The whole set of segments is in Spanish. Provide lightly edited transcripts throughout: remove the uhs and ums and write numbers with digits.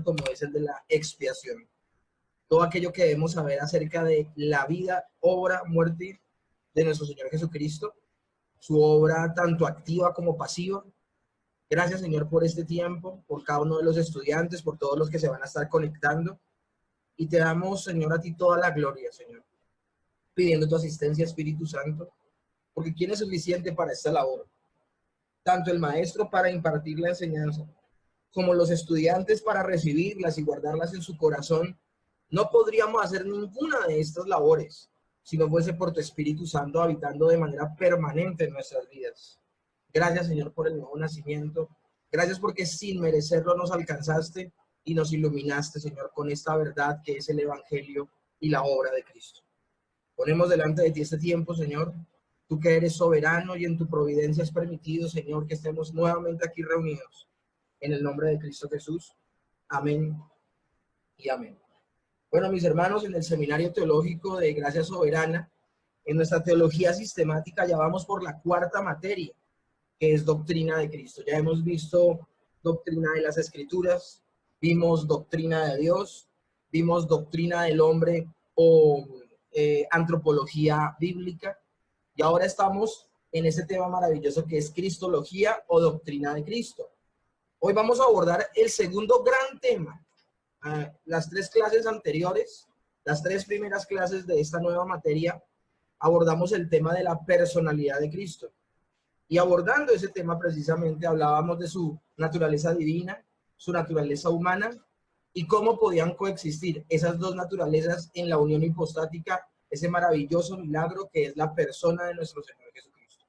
como es el de la expiación. Todo aquello que debemos saber acerca de la vida, obra, muerte de nuestro Señor Jesucristo, su obra tanto activa como pasiva. Gracias, Señor, por este tiempo, por cada uno de los estudiantes, por todos los que se van a estar conectando. Y te damos, Señor, a ti toda la gloria, Señor, pidiendo tu asistencia, Espíritu Santo, porque ¿quién es suficiente para esta labor? Tanto el maestro para impartir la enseñanza, como los estudiantes para recibirlas y guardarlas en su corazón. No podríamos hacer ninguna de estas labores si no fuese por tu Espíritu Santo habitando de manera permanente en nuestras vidas. Gracias, Señor, por el nuevo nacimiento. Gracias porque sin merecerlo nos alcanzaste y nos iluminaste, Señor, con esta verdad que es el Evangelio y la obra de Cristo. Ponemos delante de ti este tiempo, Señor, tú que eres soberano y en tu providencia has permitido, Señor, que estemos nuevamente aquí reunidos. En el nombre de Cristo Jesús. Amén y amén. Bueno, mis hermanos, en el Seminario Teológico de Gracia Soberana, en nuestra teología sistemática ya vamos por la cuarta materia, que es doctrina de Cristo. Ya hemos visto doctrina de las Escrituras, vimos doctrina de Dios, vimos doctrina del hombre o antropología bíblica, y ahora estamos en este tema maravilloso que es cristología o doctrina de Cristo. Hoy vamos a abordar el segundo gran tema. Las tres clases anteriores, las tres primeras clases de esta nueva materia, abordamos el tema de la personalidad de Cristo. Y abordando ese tema precisamente hablábamos de su naturaleza divina, su naturaleza humana y cómo podían coexistir esas dos naturalezas en la unión hipostática, ese maravilloso milagro que es la persona de nuestro Señor Jesucristo.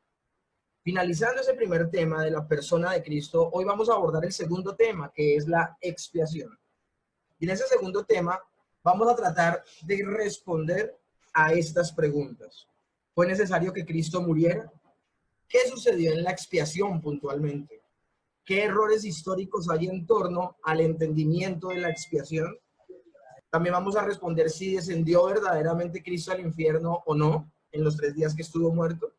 Finalizando ese primer tema de la persona de Cristo, hoy vamos a abordar el segundo tema, que es la expiación. Y en ese segundo tema vamos a tratar de responder a estas preguntas. ¿Fue necesario que Cristo muriera? ¿Qué sucedió en la expiación puntualmente? ¿Qué errores históricos hay en torno al entendimiento de la expiación? También vamos a responder si descendió verdaderamente Cristo al infierno o no en los 3 días que estuvo muerto.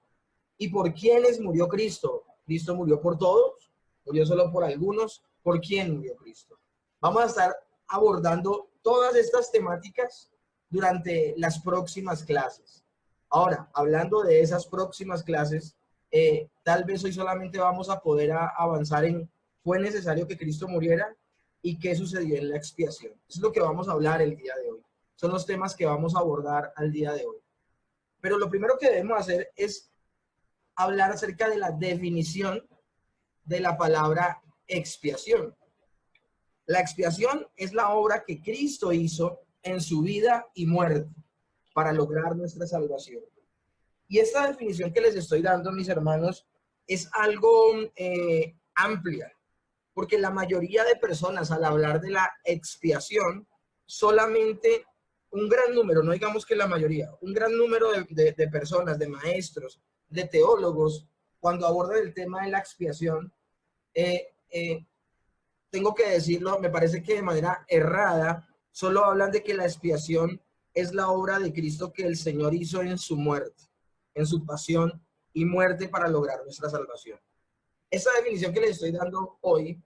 ¿Y por quiénes murió Cristo? ¿Cristo murió por todos? ¿Murió solo por algunos? ¿Por quién murió Cristo? Vamos a estar abordando todas estas temáticas durante las próximas clases. Ahora, hablando de esas próximas clases, tal vez hoy solamente vamos a poder avanzar en ¿fue necesario que Cristo muriera? ¿Y qué sucedió en la expiación? Eso es lo que vamos a hablar el día de hoy. Son los temas que vamos a abordar al día de hoy. Pero lo primero que debemos hacer es hablar acerca de la definición de la palabra expiación. La expiación es la obra que Cristo hizo en su vida y muerte para lograr nuestra salvación. Y esta definición que les estoy dando, mis hermanos, es algo amplia, porque la mayoría de personas al hablar de la expiación, solamente un gran número, no digamos que la mayoría, un gran número de personas, de maestros, de teólogos, cuando abordan el tema de la expiación, tengo que decirlo, me parece que de manera errada, solo hablan de que la expiación es la obra de Cristo que el Señor hizo en su muerte, en su pasión y muerte para lograr nuestra salvación. Esa definición que les estoy dando hoy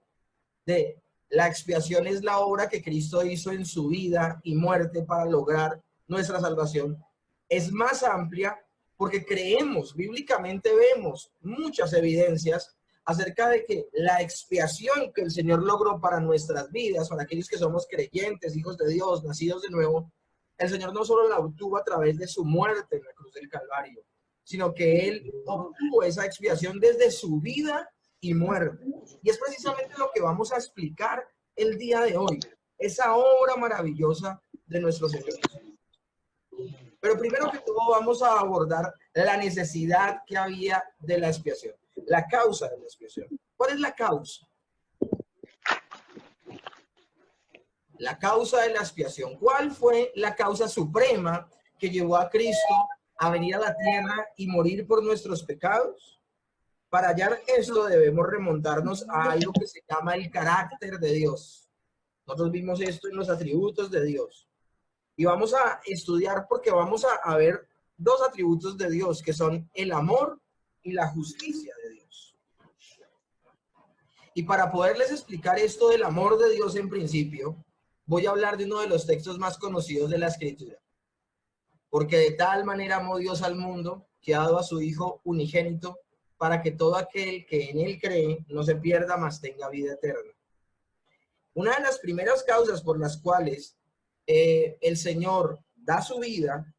de la expiación es la obra que Cristo hizo en su vida y muerte para lograr nuestra salvación, es más amplia porque creemos, bíblicamente vemos muchas evidencias acerca de que la expiación que el Señor logró para nuestras vidas, para aquellos que somos creyentes, hijos de Dios, nacidos de nuevo, el Señor no solo la obtuvo a través de su muerte en la cruz del Calvario, sino que Él obtuvo esa expiación desde su vida y muerte. Y es precisamente lo que vamos a explicar el día de hoy, esa obra maravillosa de nuestro Señor. Pero primero que todo vamos a abordar la necesidad que había de la expiación, la causa de la expiación. ¿Cuál es la causa? La causa de la expiación. ¿Cuál fue la causa suprema que llevó a Cristo a venir a la tierra y morir por nuestros pecados? Para hallar esto debemos remontarnos a algo que se llama el carácter de Dios. Nosotros vimos esto en los atributos de Dios. Y vamos a estudiar porque vamos a ver dos atributos de Dios que son el amor y la justicia de Dios. Y para poderles explicar esto del amor de Dios en principio, voy a hablar de uno de los textos más conocidos de la Escritura. Porque de tal manera amó Dios al mundo, que ha dado a su Hijo unigénito, para que todo aquel que en él cree no se pierda, mas tenga vida eterna. Una de las primeras causas por las cuales el Señor da su vida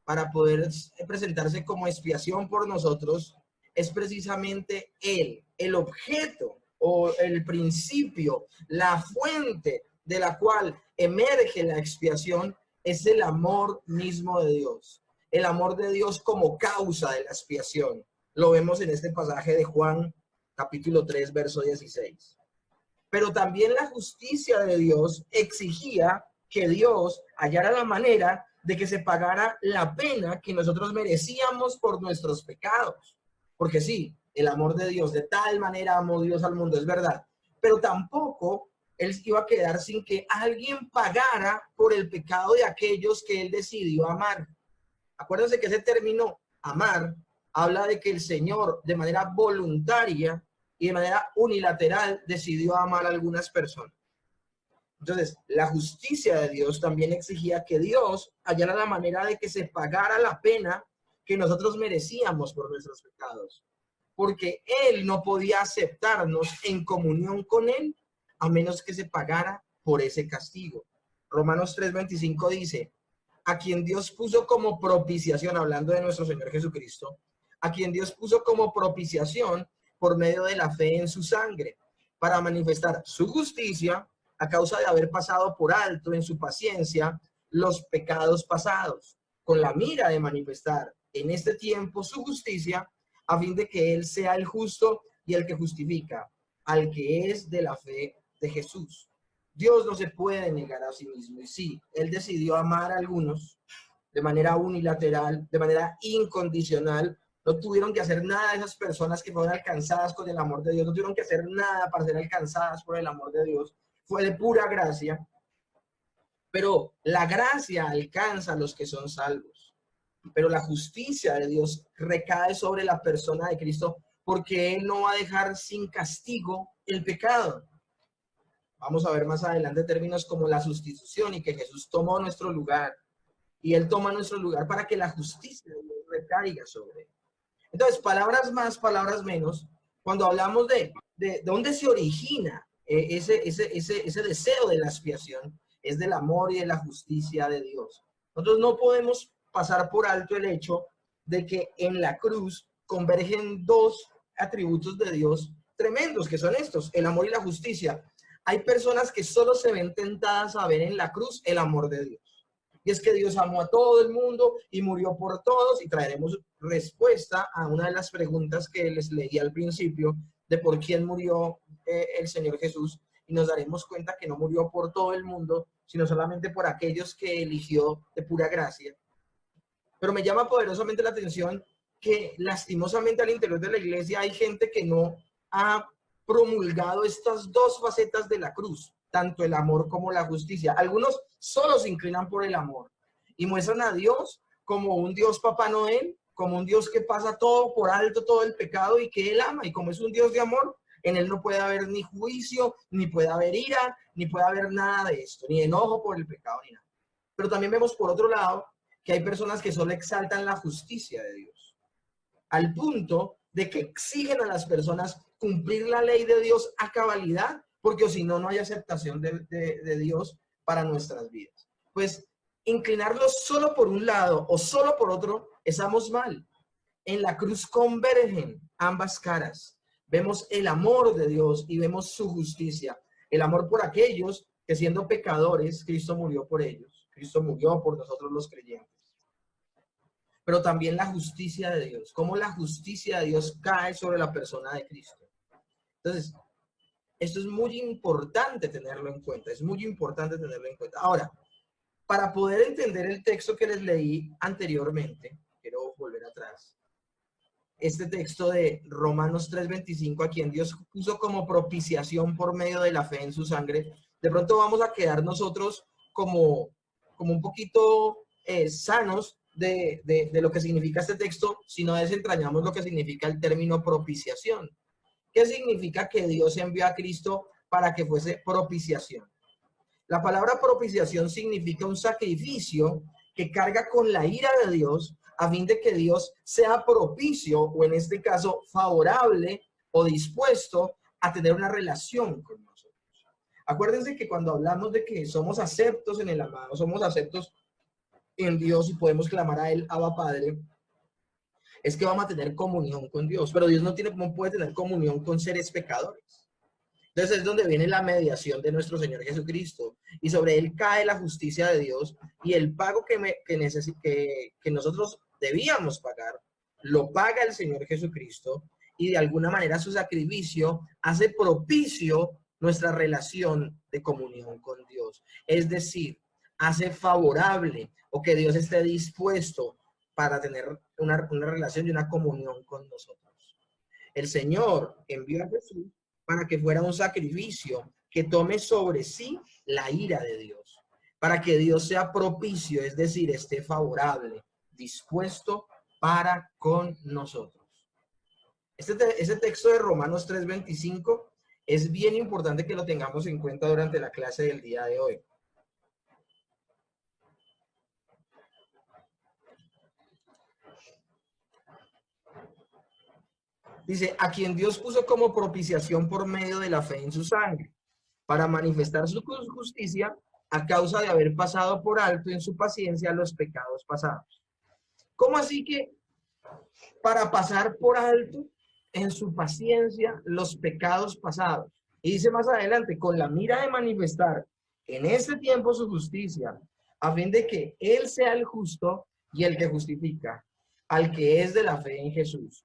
para poder presentarse como expiación por nosotros es precisamente Él, el objeto o el principio, la fuente de la cual emerge la expiación es el amor mismo de Dios. El amor de Dios como causa de la expiación. Lo vemos en este pasaje de Juan, capítulo 3, verso 16. Pero también la justicia de Dios exigía que Dios hallara la manera de que se pagara la pena que nosotros merecíamos por nuestros pecados. Porque sí, el amor de Dios, de tal manera amó Dios al mundo, es verdad. Pero tampoco Él iba a quedar sin que alguien pagara por el pecado de aquellos que Él decidió amar. Acuérdense que ese término, amar, habla de que el Señor, de manera voluntaria y de manera unilateral, decidió amar a algunas personas. Entonces, la justicia de Dios también exigía que Dios hallara la manera de que se pagara la pena que nosotros merecíamos por nuestros pecados, porque Él no podía aceptarnos en comunión con Él a menos que se pagara por ese castigo. Romanos 3:25 dice, a quien Dios puso como propiciación, hablando de nuestro Señor Jesucristo, a quien Dios puso como propiciación por medio de la fe en su sangre, para manifestar su justicia a causa de haber pasado por alto en su paciencia los pecados pasados, con la mira de manifestar en este tiempo su justicia, a fin de que Él sea el justo y el que justifica al que es de la fe de Jesús. Dios no se puede negar a sí mismo. Y sí, Él decidió amar a algunos de manera unilateral, de manera incondicional. No tuvieron que hacer nada de esas personas que fueron alcanzadas con el amor de Dios. No tuvieron que hacer nada para ser alcanzadas por el amor de Dios. Fue de pura gracia. Pero la gracia alcanza a los que son salvos. Pero la justicia de Dios recae sobre la persona de Cristo porque Él no va a dejar sin castigo el pecado. Vamos a ver más adelante términos como la sustitución y que Jesús tomó nuestro lugar. Y Él toma nuestro lugar para que la justicia de Dios recaiga sobre Él. Entonces, palabras más, palabras menos, cuando hablamos de dónde se origina ese deseo de la expiación, es del amor y de la justicia de Dios. Nosotros no podemos pasar por alto el hecho de que en la cruz convergen dos atributos de Dios tremendos, que son estos, el amor y la justicia. Hay personas que solo se ven tentadas a ver en la cruz el amor de Dios. Y es que Dios amó a todo el mundo y murió por todos, y traeremos respuesta a una de las preguntas que les leí al principio de por quién murió el Señor Jesús, y nos daremos cuenta que no murió por todo el mundo, sino solamente por aquellos que eligió de pura gracia. Pero me llama poderosamente la atención que lastimosamente al interior de la iglesia hay gente que no ha promulgado estas dos facetas de la cruz, tanto el amor como la justicia. Algunos solo se inclinan por el amor y muestran a Dios como un Dios Papá Noel, como un Dios que pasa todo por alto, todo el pecado, y que Él ama. Y como es un Dios de amor, en Él no puede haber ni juicio, ni puede haber ira, ni puede haber nada de esto, ni enojo por el pecado, ni nada. Pero también vemos por otro lado que hay personas que solo exaltan la justicia de Dios, al punto de que exigen a las personas cumplir la ley de Dios a cabalidad, porque si no, no hay aceptación de Dios para nuestras vidas. Pues inclinarnos solo por un lado o solo por otro, estamos mal. En la cruz convergen ambas caras. Vemos el amor de Dios y vemos su justicia. El amor por aquellos que, siendo pecadores, Cristo murió por ellos. Cristo murió por nosotros los creyentes. Pero también la justicia de Dios. Cómo la justicia de Dios cae sobre la persona de Cristo. Entonces, esto es muy importante tenerlo en cuenta. Es muy importante tenerlo en cuenta. Ahora, para poder entender el texto que les leí anteriormente, quiero volver atrás. Este texto de Romanos 3:25, a quien Dios puso como propiciación por medio de la fe en su sangre, de pronto vamos a quedar nosotros como un poquito sanos de lo que significa este texto si no desentrañamos lo que significa el término propiciación, ¿Qué significa que Dios envió a Cristo para que fuese propiciación? La palabra propiciación significa un sacrificio que carga con la ira de Dios a fin de que Dios sea propicio, o en este caso favorable o dispuesto a tener una relación con nosotros. Acuérdense que cuando hablamos de que somos aceptos en el amado, somos aceptos en Dios y podemos clamar a Él, Abba Padre, es que vamos a tener comunión con Dios, pero Dios no puede tener comunión con seres pecadores. Entonces es donde viene la mediación de nuestro Señor Jesucristo, y sobre Él cae la justicia de Dios, y el pago que nosotros debíamos pagar, lo paga el Señor Jesucristo, y de alguna manera su sacrificio hace propicio nuestra relación de comunión con Dios. Es decir, hace favorable o que Dios esté dispuesto para tener una relación y una comunión con nosotros. El Señor envió a Jesús para que fuera un sacrificio que tome sobre sí la ira de Dios, para que Dios sea propicio, es decir, esté favorable, dispuesto para con nosotros. Ese texto de Romanos 3:25 es bien importante que lo tengamos en cuenta durante la clase del día de hoy. Dice, a quien Dios puso como propiciación por medio de la fe en su sangre, para manifestar su justicia a causa de haber pasado por alto en su paciencia los pecados pasados. ¿Cómo así que para pasar por alto en su paciencia los pecados pasados? Y dice más adelante, con la mira de manifestar en este tiempo su justicia, a fin de que Él sea el justo y el que justifica al que es de la fe en Jesús.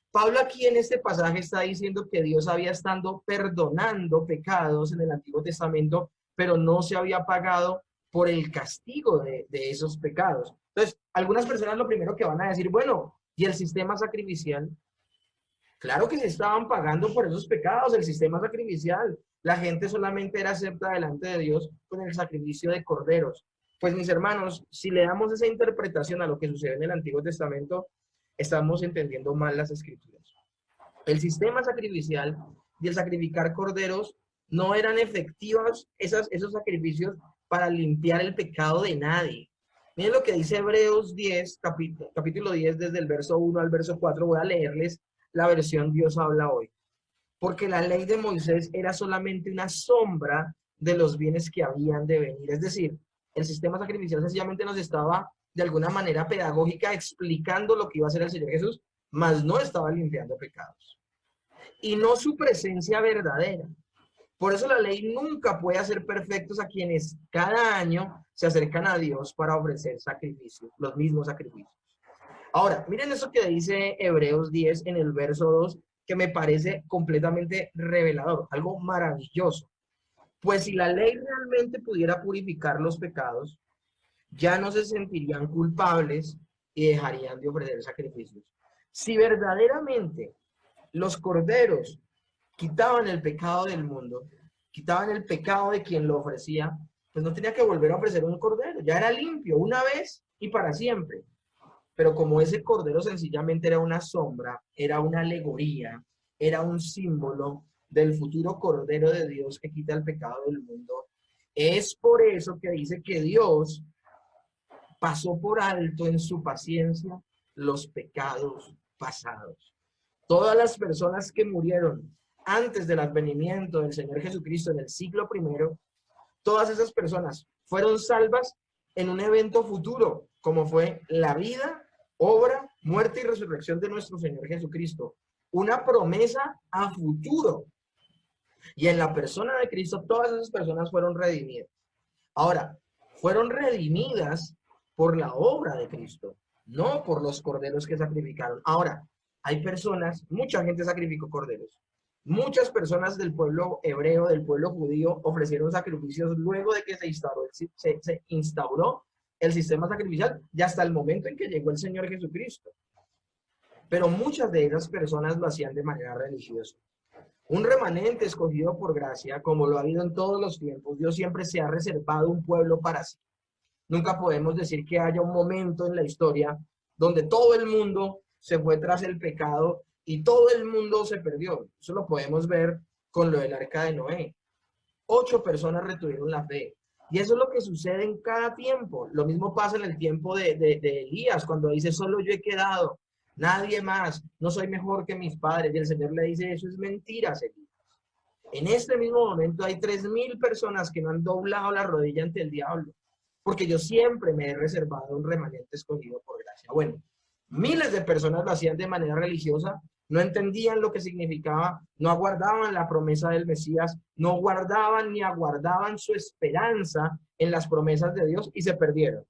Pablo aquí en este pasaje está diciendo que Dios había estado perdonando pecados en el Antiguo Testamento, pero no se había pagado por el castigo de esos pecados. Entonces, algunas personas lo primero que van a decir, bueno, ¿y el sistema sacrificial? Claro que se estaban pagando por esos pecados, el sistema sacrificial. La gente solamente era acepta delante de Dios con el sacrificio de corderos. Pues mis hermanos, si le damos esa interpretación a lo que sucede en el Antiguo Testamento, estamos entendiendo mal las escrituras. El sistema sacrificial y el sacrificar corderos no eran efectivos esos sacrificios para limpiar el pecado de nadie. Miren lo que dice Hebreos 10, capítulo 10, desde el verso 1 al verso 4. Voy a leerles la versión Dios habla hoy. Porque la ley de Moisés era solamente una sombra de los bienes que habían de venir. Es decir, el sistema sacrificial sencillamente nos estaba de alguna manera pedagógica explicando lo que iba a hacer el Señor Jesús, mas no estaba limpiando pecados. Y no su presencia verdadera. Por eso la ley nunca puede hacer perfectos a quienes cada año se acercan a Dios para ofrecer sacrificios, los mismos sacrificios. Ahora, miren eso que dice Hebreos 10 en el verso 2, que me parece completamente revelador, algo maravilloso. Pues si la ley realmente pudiera purificar los pecados, ya no se sentirían culpables y dejarían de ofrecer sacrificios. Si verdaderamente los corderos quitaban el pecado del mundo, quitaban el pecado de quien lo ofrecía, pues no tenía que volver a ofrecer un cordero, ya era limpio una vez y para siempre. Pero como ese cordero sencillamente era una sombra, era una alegoría, era un símbolo del futuro cordero de Dios que quita el pecado del mundo, es por eso que dice que Dios pasó por alto en su paciencia los pecados pasados. Todas las personas que murieron antes del advenimiento del Señor Jesucristo en el siglo primero, todas esas personas fueron salvas en un evento futuro, como fue la vida, obra, muerte y resurrección de nuestro Señor Jesucristo. Una promesa a futuro. Y en la persona de Cristo, todas esas personas fueron redimidas. Ahora, fueron redimidas por la obra de Cristo, no por los corderos que sacrificaron. Ahora, hay personas, mucha gente sacrificó corderos. Muchas personas del pueblo hebreo, del pueblo judío, ofrecieron sacrificios luego de que se instauró el sistema sacrificial y hasta el momento en que llegó el Señor Jesucristo. Pero muchas de esas personas lo hacían de manera religiosa. Un remanente escogido por gracia, como lo ha habido en todos los tiempos, Dios siempre se ha reservado un pueblo para sí. Nunca podemos decir que haya un momento en la historia donde todo el mundo se fue tras el pecado y todo el mundo se perdió. Eso lo podemos ver con lo del arca de Noé. 8 personas retuvieron la fe. Y eso es lo que sucede en cada tiempo. Lo mismo pasa en el tiempo de Elías, cuando dice, solo yo he quedado, nadie más, no soy mejor que mis padres. Y el Señor le dice, eso es mentira, Elías. En este mismo momento hay 3.000 personas que no han doblado la rodilla ante el diablo, porque yo siempre me he reservado un remanente escogido por gracia. Bueno, miles de personas lo hacían de manera religiosa, no entendían lo que significaba, no aguardaban la promesa del Mesías, no guardaban ni aguardaban su esperanza en las promesas de Dios y se perdieron.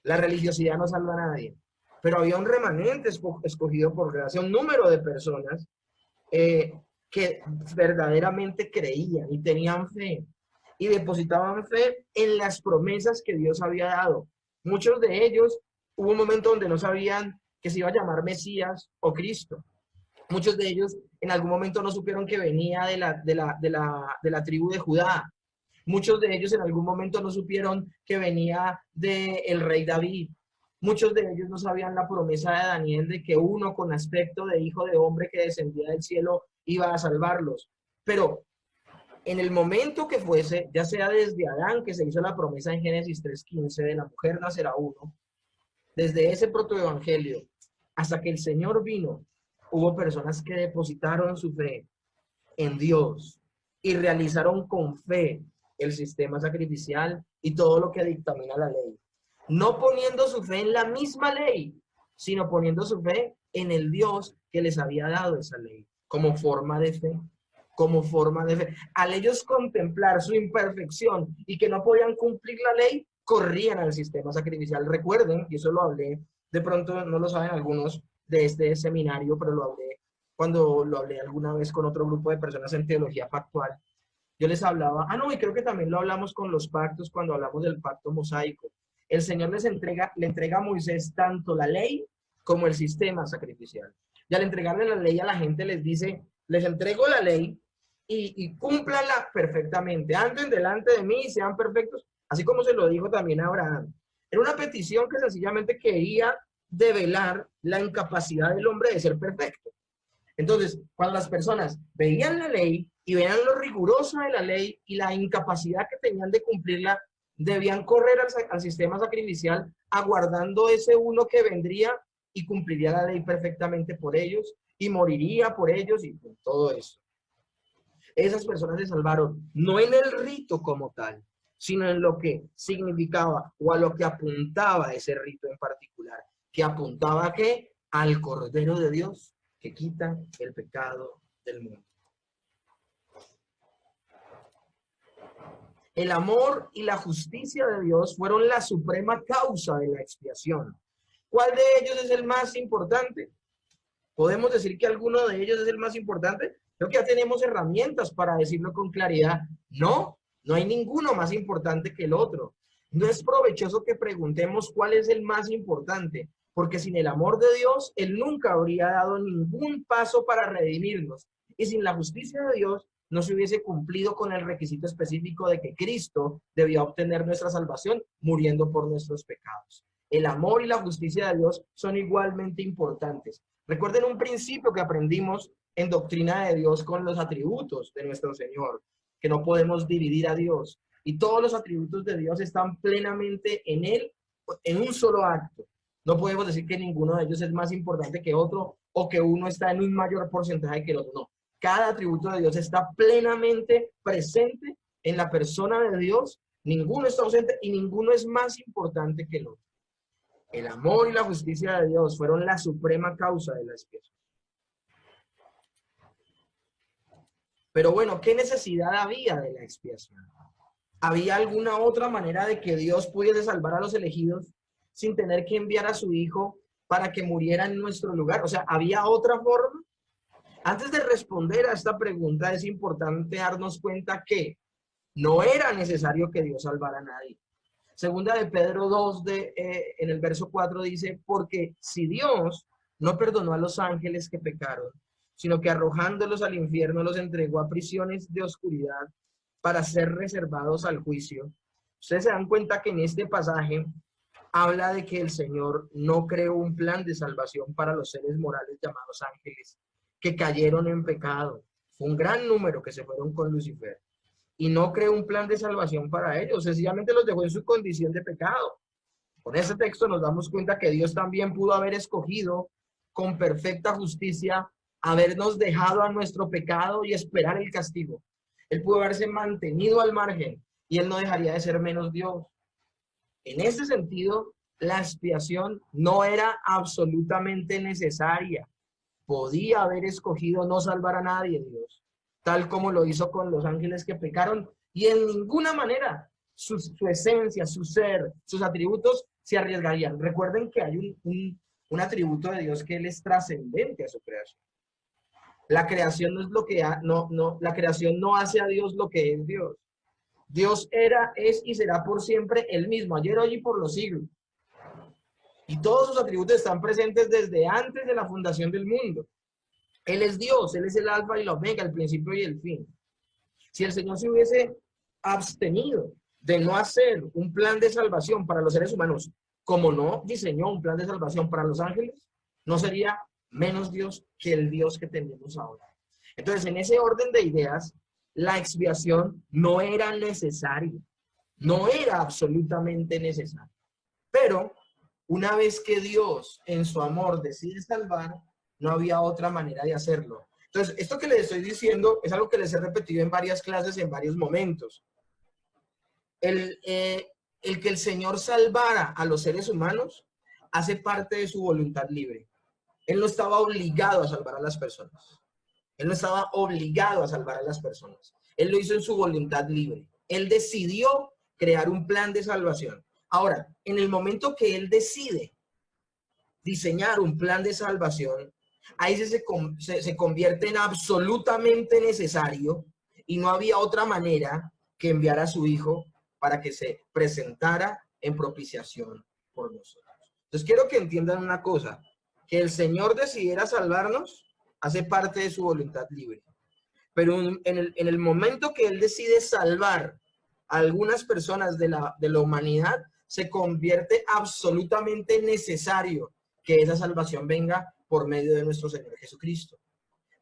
La religiosidad no salva a nadie, pero había un remanente escogido por gracia, un número de personas que verdaderamente creían y tenían fe y depositaban fe en las promesas que Dios había dado. Muchos de ellos, hubo un momento donde no sabían que se iba a llamar Mesías o Cristo. Muchos de ellos en algún momento no supieron que venía de la tribu de Judá. Muchos de ellos en algún momento no supieron que venía del rey David. Muchos de ellos no sabían la promesa de Daniel de que uno con aspecto de hijo de hombre que descendía del cielo iba a salvarlos. Pero en el momento que fuese, ya sea desde Adán, que se hizo la promesa en Génesis 3:15, de la mujer nacerá uno, desde ese protoevangelio hasta que el Señor vino, hubo personas que depositaron su fe en Dios y realizaron con fe el sistema sacrificial y todo lo que dictamina la ley. No poniendo su fe en la misma ley, sino poniendo su fe en el Dios que les había dado esa ley, como forma de fe, como forma de fe. Al ellos contemplar su imperfección y que no podían cumplir la ley, corrían al sistema sacrificial. Recuerden, y eso lo hablé, de pronto no lo saben algunos de este seminario, pero lo hablé cuando lo hablé alguna vez con otro grupo de personas en teología pactual. Yo les hablaba, no, y creo que también lo hablamos con los pactos cuando hablamos del pacto mosaico. El Señor le entrega a Moisés tanto la ley como el sistema sacrificial. Y al entregarle la ley a la gente les dice, les entrego la ley y cúmplanla perfectamente. Anden delante de mí y sean perfectos, así como se lo dijo también a Abraham. Era una petición que sencillamente quería develar la incapacidad del hombre de ser perfecto. Entonces, cuando las personas veían la ley y veían lo rigurosa de la ley y la incapacidad que tenían de cumplirla, debían correr al sistema sacrificial aguardando ese uno que vendría y cumpliría la ley perfectamente por ellos y moriría por ellos y por todo eso. Esas personas se salvaron no en el rito como tal, sino en lo que significaba o a lo que apuntaba ese rito en particular, que apuntaba ¿a qué? Al Cordero de Dios que quita el pecado del mundo. El amor y la justicia de Dios fueron la suprema causa de la expiación. ¿Cuál de ellos es el más importante? ¿Podemos decir que alguno de ellos es el más importante? Creo que ya tenemos herramientas para decirlo con claridad. No, no hay ninguno más importante que el otro. No es provechoso que preguntemos cuál es el más importante, porque sin el amor de Dios, Él nunca habría dado ningún paso para redimirnos. Y sin la justicia de Dios, no se hubiese cumplido con el requisito específico de que Cristo debía obtener nuestra salvación muriendo por nuestros pecados. El amor y la justicia de Dios son igualmente importantes. Recuerden un principio que aprendimos en Doctrina de Dios con los atributos de nuestro Señor, que no podemos dividir a Dios. Y todos los atributos de Dios están plenamente en Él, en un solo acto. No podemos decir que ninguno de ellos es más importante que otro o que uno está en un mayor porcentaje que el otro. No. Cada atributo de Dios está plenamente presente en la persona de Dios. Ninguno está ausente y ninguno es más importante que el otro. El amor y la justicia de Dios fueron la suprema causa de la expiación. Pero bueno, ¿qué necesidad había de la expiación? ¿Había alguna otra manera de que Dios pudiese salvar a los elegidos sin tener que enviar a su Hijo para que muriera en nuestro lugar? O sea, ¿había otra forma? Antes de responder a esta pregunta, es importante darnos cuenta que no era necesario que Dios salvara a nadie. Segunda de Pedro 2, en el verso 4 dice, porque si Dios no perdonó a los ángeles que pecaron, sino que arrojándolos al infierno los entregó a prisiones de oscuridad para ser reservados al juicio. Ustedes se dan cuenta que en este pasaje habla de que el Señor no creó un plan de salvación para los seres morales llamados ángeles, que cayeron en pecado. Fue un gran número que se fueron con Lucifer. Y no creó un plan de salvación para ellos, sencillamente los dejó en su condición de pecado. Con ese texto nos damos cuenta que Dios también pudo haber escogido con perfecta justicia habernos dejado a nuestro pecado y esperar el castigo. Él pudo haberse mantenido al margen y Él no dejaría de ser menos Dios. En ese sentido, la expiación no era absolutamente necesaria. Podía haber escogido no salvar a nadie, Dios, tal como lo hizo con los ángeles que pecaron, y en ninguna manera su esencia, su ser, sus atributos se arriesgarían. Recuerden que hay un atributo de Dios que Él es trascendente a su creación. La creación no es lo que la creación no hace a Dios lo que es Dios. Dios era, es y será por siempre el mismo, ayer, hoy y por los siglos. Y todos sus atributos están presentes desde antes de la fundación del mundo. Él es Dios, Él es el alfa y la omega, el principio y el fin. Si el Señor se hubiese abstenido de no hacer un plan de salvación para los seres humanos, como no diseñó un plan de salvación para los ángeles, no sería menos Dios que el Dios que tenemos ahora. Entonces, en ese orden de ideas, la expiación no era necesaria, no era absolutamente necesaria. Pero una vez que Dios, en su amor, decide salvar, no había otra manera de hacerlo. Entonces, esto que les estoy diciendo es algo que les he repetido en varias clases, en varios momentos. El que el Señor salvara a los seres humanos hace parte de su voluntad libre. Él no estaba obligado a salvar a las personas. Él no estaba obligado a salvar a las personas. Él lo hizo en su voluntad libre. Él decidió crear un plan de salvación. Ahora, en el momento que Él decide diseñar un plan de salvación, ahí se convierte en absolutamente necesario y no había otra manera que enviar a su Hijo para que se presentara en propiciación por nosotros. Entonces quiero que entiendan una cosa, que el Señor decidiera salvarnos hace parte de su voluntad libre. Pero en el momento que Él decide salvar a algunas personas de la humanidad, se convierte absolutamente necesario que esa salvación venga por medio de nuestro Señor Jesucristo.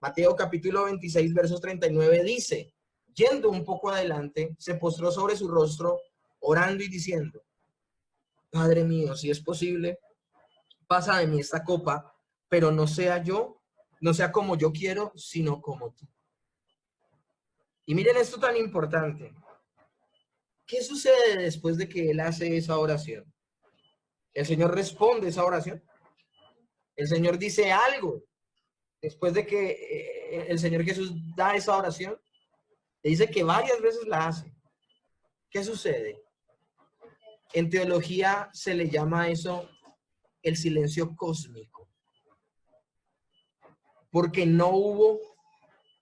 Mateo capítulo 26, versos 39 dice, yendo un poco adelante, se postró sobre su rostro, orando y diciendo, Padre mío, si es posible, pasa de mí esta copa, pero no sea como yo quiero, sino como tú. Y miren esto tan importante. ¿Qué sucede después de que él hace esa oración? El Señor responde esa oración. El Señor dice algo después de que el Señor Jesús da esa oración. Le dice que varias veces la hace. ¿Qué sucede? En teología se le llama eso el silencio cósmico. Porque no hubo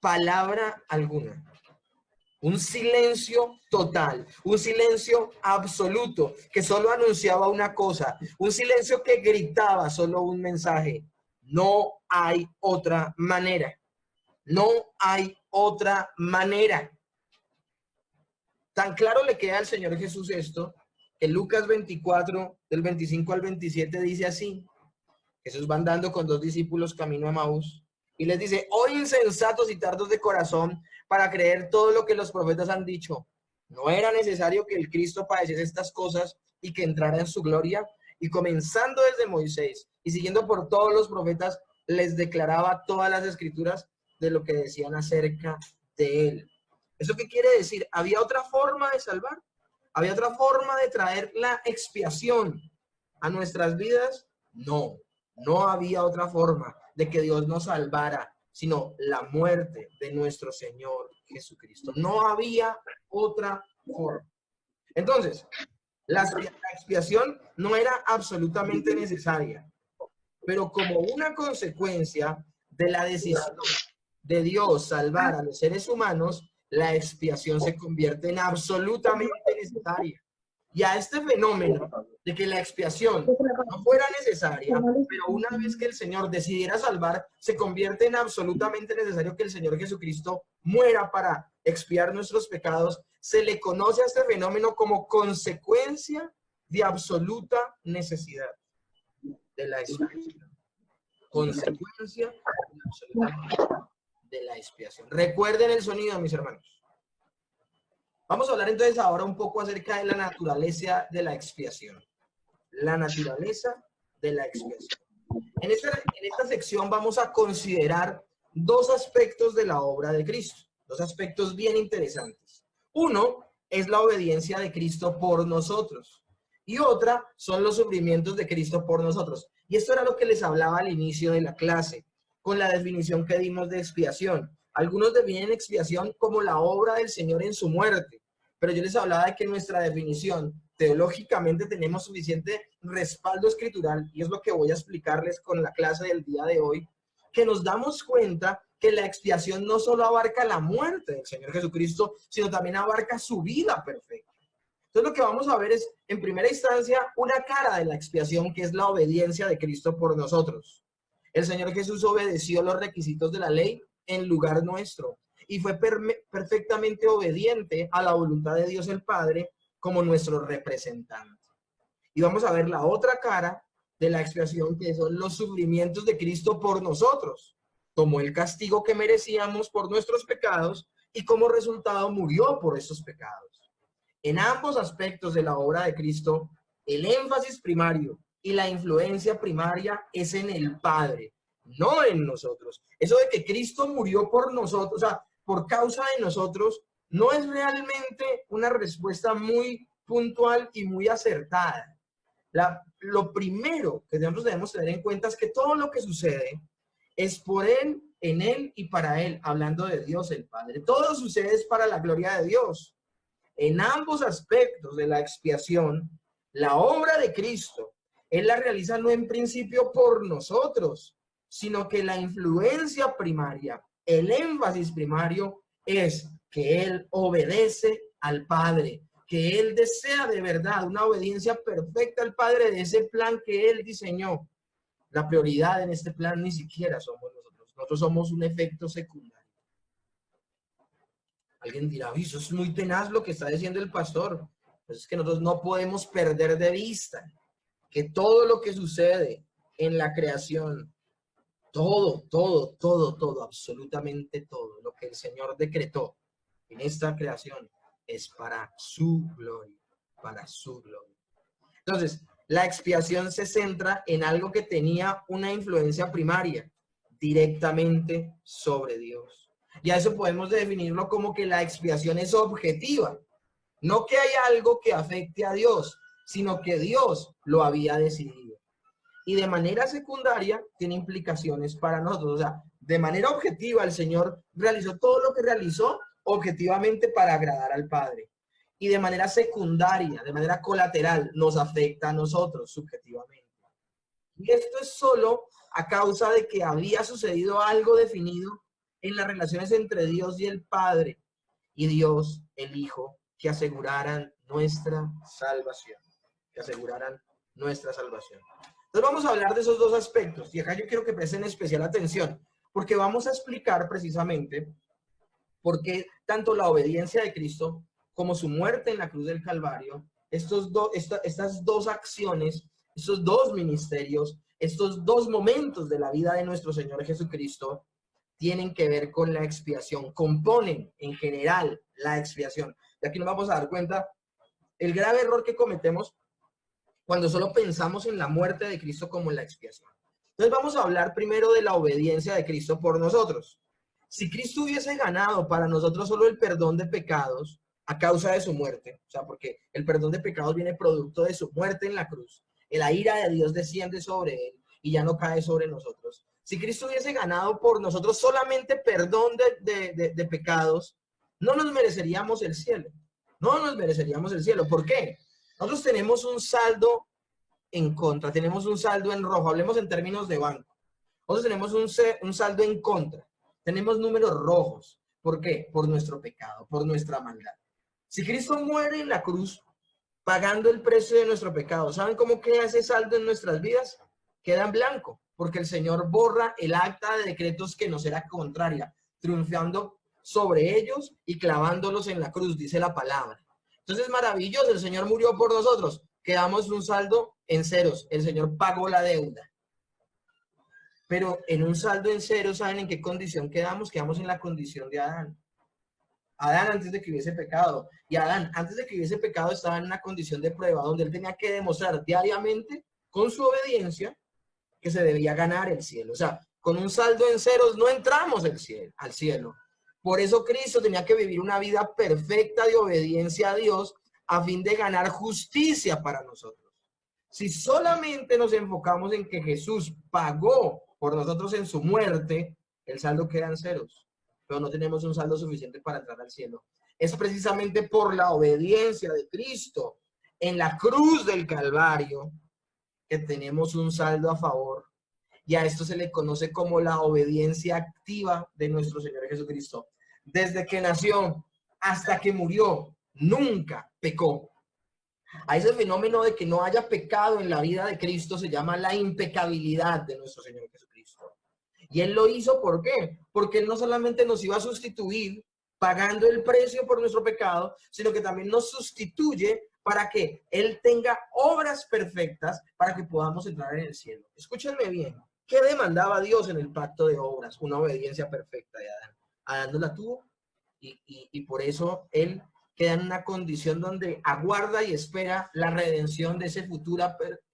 palabra alguna. Un silencio total, un silencio absoluto que solo anunciaba una cosa, un silencio que gritaba solo un mensaje. No hay otra manera. No hay otra manera. Tan claro le queda al Señor Jesús esto, que Lucas 24, del 25 al 27 dice así. Jesús va andando con dos discípulos camino a Emaús y les dice, oh insensatos y tardos de corazón, para creer todo lo que los profetas han dicho. ¿No era necesario que el Cristo padeciese estas cosas y que entrara en su gloria? Y comenzando desde Moisés y siguiendo por todos los profetas, les declaraba todas las escrituras de lo que decían acerca de él. ¿Eso qué quiere decir? ¿Había otra forma de salvar? ¿Había otra forma de traer la expiación a nuestras vidas? No, no había otra forma de que Dios nos salvara, sino la muerte de nuestro Señor Jesucristo. No había otra forma. Entonces, la expiación no era absolutamente necesaria, pero como una consecuencia de la decisión de Dios salvar a los seres humanos, la expiación se convierte en absolutamente necesaria. Y a este fenómeno de que la expiación no fuera necesaria, pero una vez que el Señor decidiera salvar, se convierte en absolutamente necesario que el Señor Jesucristo muera para expiar nuestros pecados, se le conoce a este fenómeno como consecuencia de absoluta necesidad de la expiación. Consecuencia de absoluta necesidad de la expiación. Recuerden el sonido, mis hermanos. Vamos a hablar entonces ahora un poco acerca de la naturaleza de la expiación. La naturaleza de la expiación. En esta sección vamos a considerar dos aspectos de la obra de Cristo, dos aspectos bien interesantes. Uno es la obediencia de Cristo por nosotros y otra son los sufrimientos de Cristo por nosotros. Y esto era lo que les hablaba al inicio de la clase, con la definición que dimos de expiación. Algunos definen expiación como la obra del Señor en su muerte, pero yo les hablaba de que nuestra definición teológicamente tenemos suficiente respaldo escritural, y es lo que voy a explicarles con la clase del día de hoy, que nos damos cuenta que la expiación no solo abarca la muerte del Señor Jesucristo, sino también abarca su vida perfecta. Entonces lo que vamos a ver es, en primera instancia, una cara de la expiación, que es la obediencia de Cristo por nosotros. El Señor Jesús obedeció los requisitos de la ley en lugar nuestro y fue perfectamente obediente a la voluntad de Dios el Padre como nuestro representante. Y vamos a ver la otra cara de la expiación, que son los sufrimientos de Cristo por nosotros. Tomó el castigo que merecíamos por nuestros pecados y como resultado murió por esos pecados. En ambos aspectos de la obra de Cristo, el énfasis primario y la influencia primaria es en el Padre, no en nosotros. Eso de que Cristo murió por nosotros, o sea, por causa de nosotros, no es realmente una respuesta muy puntual y muy acertada. Lo primero que nosotros debemos tener en cuenta es que todo lo que sucede es por Él, en Él y para Él, hablando de Dios el Padre. Todo sucede es para la gloria de Dios. En ambos aspectos de la expiación, la obra de Cristo, Él la realiza no en principio por nosotros, sino que la influencia primaria, el énfasis primario es que Él obedece al Padre, que Él desea de verdad una obediencia perfecta al Padre de ese plan que Él diseñó. La prioridad en este plan ni siquiera somos nosotros. Nosotros somos un efecto secundario. Alguien dirá, eso es muy tenaz lo que está diciendo el pastor. Pues es que nosotros no podemos perder de vista que todo lo que sucede en la creación, todo, absolutamente todo, lo que el Señor decretó en esta creación es para su gloria, para su gloria. Entonces, la expiación se centra en algo que tenía una influencia primaria directamente sobre Dios. Y a eso podemos definirlo como que la expiación es objetiva. No que hay algo que afecte a Dios, sino que Dios lo había decidido. Y de manera secundaria tiene implicaciones para nosotros. O sea, de manera objetiva el Señor realizó todo lo que realizó objetivamente para agradar al Padre. Y de manera secundaria, de manera colateral, nos afecta a nosotros subjetivamente. Y esto es solo a causa de que había sucedido algo definido en las relaciones entre Dios y el Padre y Dios, el Hijo, que aseguraran nuestra salvación. Que aseguraran nuestra salvación. Entonces vamos a hablar de esos dos aspectos. Y acá yo quiero que presten especial atención, porque vamos a explicar precisamente por qué tanto la obediencia de Cristo como su muerte en la cruz del Calvario, estas dos acciones, estos dos ministerios, estos dos momentos de la vida de nuestro Señor Jesucristo tienen que ver con la expiación, componen en general la expiación. Y aquí nos vamos a dar cuenta el grave error que cometemos cuando solo pensamos en la muerte de Cristo como en la expiación. Entonces vamos a hablar primero de la obediencia de Cristo por nosotros. Si Cristo hubiese ganado para nosotros solo el perdón de pecados a causa de su muerte, o sea, porque el perdón de pecados viene producto de su muerte en la cruz, la ira de Dios desciende sobre él y ya no cae sobre nosotros. Si Cristo hubiese ganado por nosotros solamente perdón de pecados, no nos mereceríamos el cielo. No nos mereceríamos el cielo. ¿Por qué? Nosotros tenemos un saldo en contra, tenemos un saldo en rojo. Hablemos en términos de banco. Nosotros tenemos un saldo en contra. Tenemos números rojos. ¿Por qué? Por nuestro pecado, por nuestra maldad. Si Cristo muere en la cruz, pagando el precio de nuestro pecado, ¿saben cómo queda ese saldo en nuestras vidas? Queda en blanco, porque el Señor borra el acta de decretos que nos era contraria, triunfando sobre ellos y clavándolos en la cruz, dice la palabra. Entonces, maravilloso, el Señor murió por nosotros, quedamos un saldo en ceros. El Señor pagó la deuda. Pero en un saldo en ceros, ¿saben en qué condición quedamos? Quedamos en la condición de Adán. Adán antes de que hubiese pecado. Y Adán antes de que hubiese pecado estaba en una condición de prueba donde él tenía que demostrar diariamente con su obediencia que se debía ganar el cielo. O sea, con un saldo en ceros no entramos al cielo. Por eso Cristo tenía que vivir una vida perfecta de obediencia a Dios a fin de ganar justicia para nosotros. Si solamente nos enfocamos en que Jesús pagó por nosotros en su muerte, el saldo queda en ceros, pero no tenemos un saldo suficiente para entrar al cielo. Es precisamente por la obediencia de Cristo en la cruz del Calvario que tenemos un saldo a favor. Y a esto se le conoce como la obediencia activa de nuestro Señor Jesucristo. Desde que nació hasta que murió, nunca pecó. A ese fenómeno de que no haya pecado en la vida de Cristo se llama la impecabilidad de nuestro Señor Jesucristo. Y Él lo hizo, ¿por qué? Porque Él no solamente nos iba a sustituir pagando el precio por nuestro pecado, sino que también nos sustituye para que Él tenga obras perfectas para que podamos entrar en el cielo. Escúchenme bien. ¿Qué demandaba Dios en el pacto de obras? Una obediencia perfecta de Adán. Adán no la tuvo y por eso Él queda en una condición donde aguarda y espera la redención de ese futuro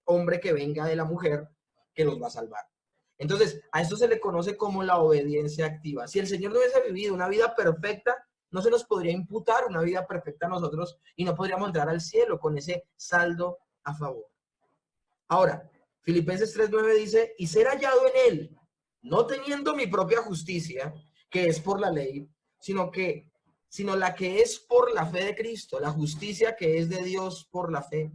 hombre que venga de la mujer que los va a salvar. Entonces, a esto se le conoce como la obediencia activa. Si el Señor no hubiese vivido una vida perfecta, no se nos podría imputar una vida perfecta a nosotros y no podríamos entrar al cielo con ese saldo a favor. Ahora, Filipenses 3:9 dice, y ser hallado en Él, no teniendo mi propia justicia, que es por la ley, sino la que es por la fe de Cristo, la justicia que es de Dios por la fe.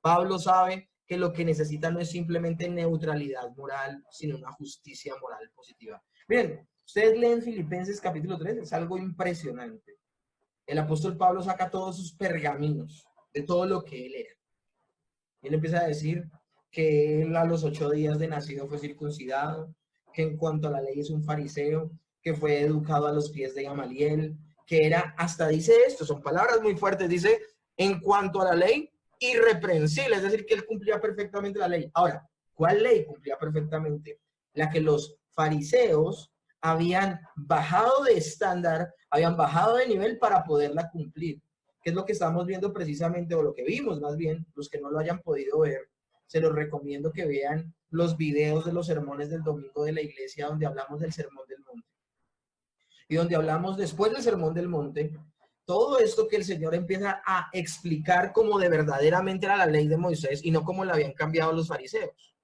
Pablo sabe que lo que necesita no es simplemente neutralidad moral, sino una justicia moral positiva. Miren, ustedes leen Filipenses capítulo 3, es algo impresionante. El apóstol Pablo saca todos sus pergaminos de todo lo que él era. Él empieza a decir que él a los 8 días de nacido fue circuncidado, que en cuanto a la ley es un fariseo, que fue educado a los pies de Gamaliel, que era, hasta dice esto, son palabras muy fuertes, dice, en cuanto a la ley, irreprensible, es decir, que él cumplía perfectamente la ley. Ahora, ¿cuál ley cumplía perfectamente? La que los fariseos habían bajado de estándar, habían bajado de nivel para poderla cumplir, que es lo que estamos viendo precisamente, o lo que vimos más bien, los que no lo hayan podido ver, se los recomiendo que vean los videos de los sermones del domingo de la iglesia donde hablamos del Sermón del Monte. Y donde hablamos después del Sermón del Monte, todo esto que el Señor empieza a explicar como de verdaderamente era la ley de Moisés y no como la habían cambiado los fariseos.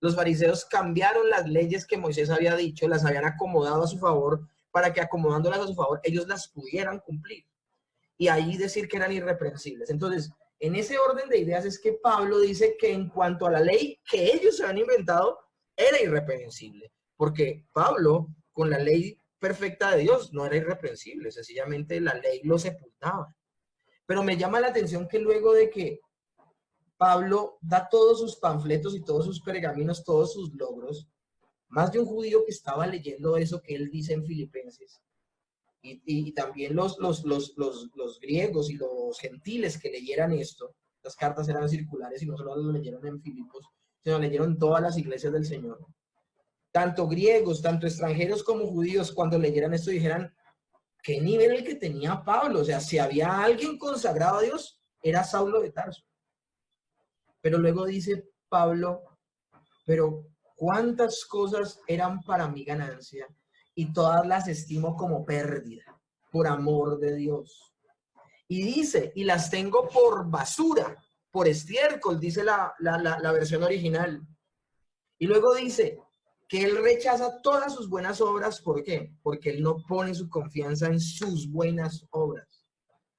Los fariseos cambiaron las leyes que Moisés había dicho, las habían acomodado a su favor para que acomodándolas a su favor ellos las pudieran cumplir. Y ahí decir que eran irreprensibles. Entonces, en ese orden de ideas es que Pablo dice que en cuanto a la ley que ellos se han inventado, era irreprensible. Porque Pablo, con la ley perfecta de Dios, no era irreprensible. Sencillamente la ley lo sepultaba. Pero me llama la atención que luego de que Pablo da todos sus panfletos y todos sus pergaminos, todos sus logros, más de un judío que estaba leyendo eso que él dice en Filipenses, y también los griegos y los gentiles que leyeran esto, las cartas eran circulares y no solo lo leyeron en Filipos, sino leyeron todas las iglesias del Señor. Tanto griegos, tanto extranjeros como judíos, cuando leyeran esto dijeran, ¿qué nivel el que tenía Pablo? O sea, si había alguien consagrado a Dios, era Saulo de Tarso. Pero luego dice Pablo, pero ¿cuántas cosas eran para mi ganancia? Y todas las estimo como pérdida, por amor de Dios. Y dice, y las tengo por basura, por estiércol, dice la versión original. Y luego dice que él rechaza todas sus buenas obras, ¿por qué? Porque él no pone su confianza en sus buenas obras,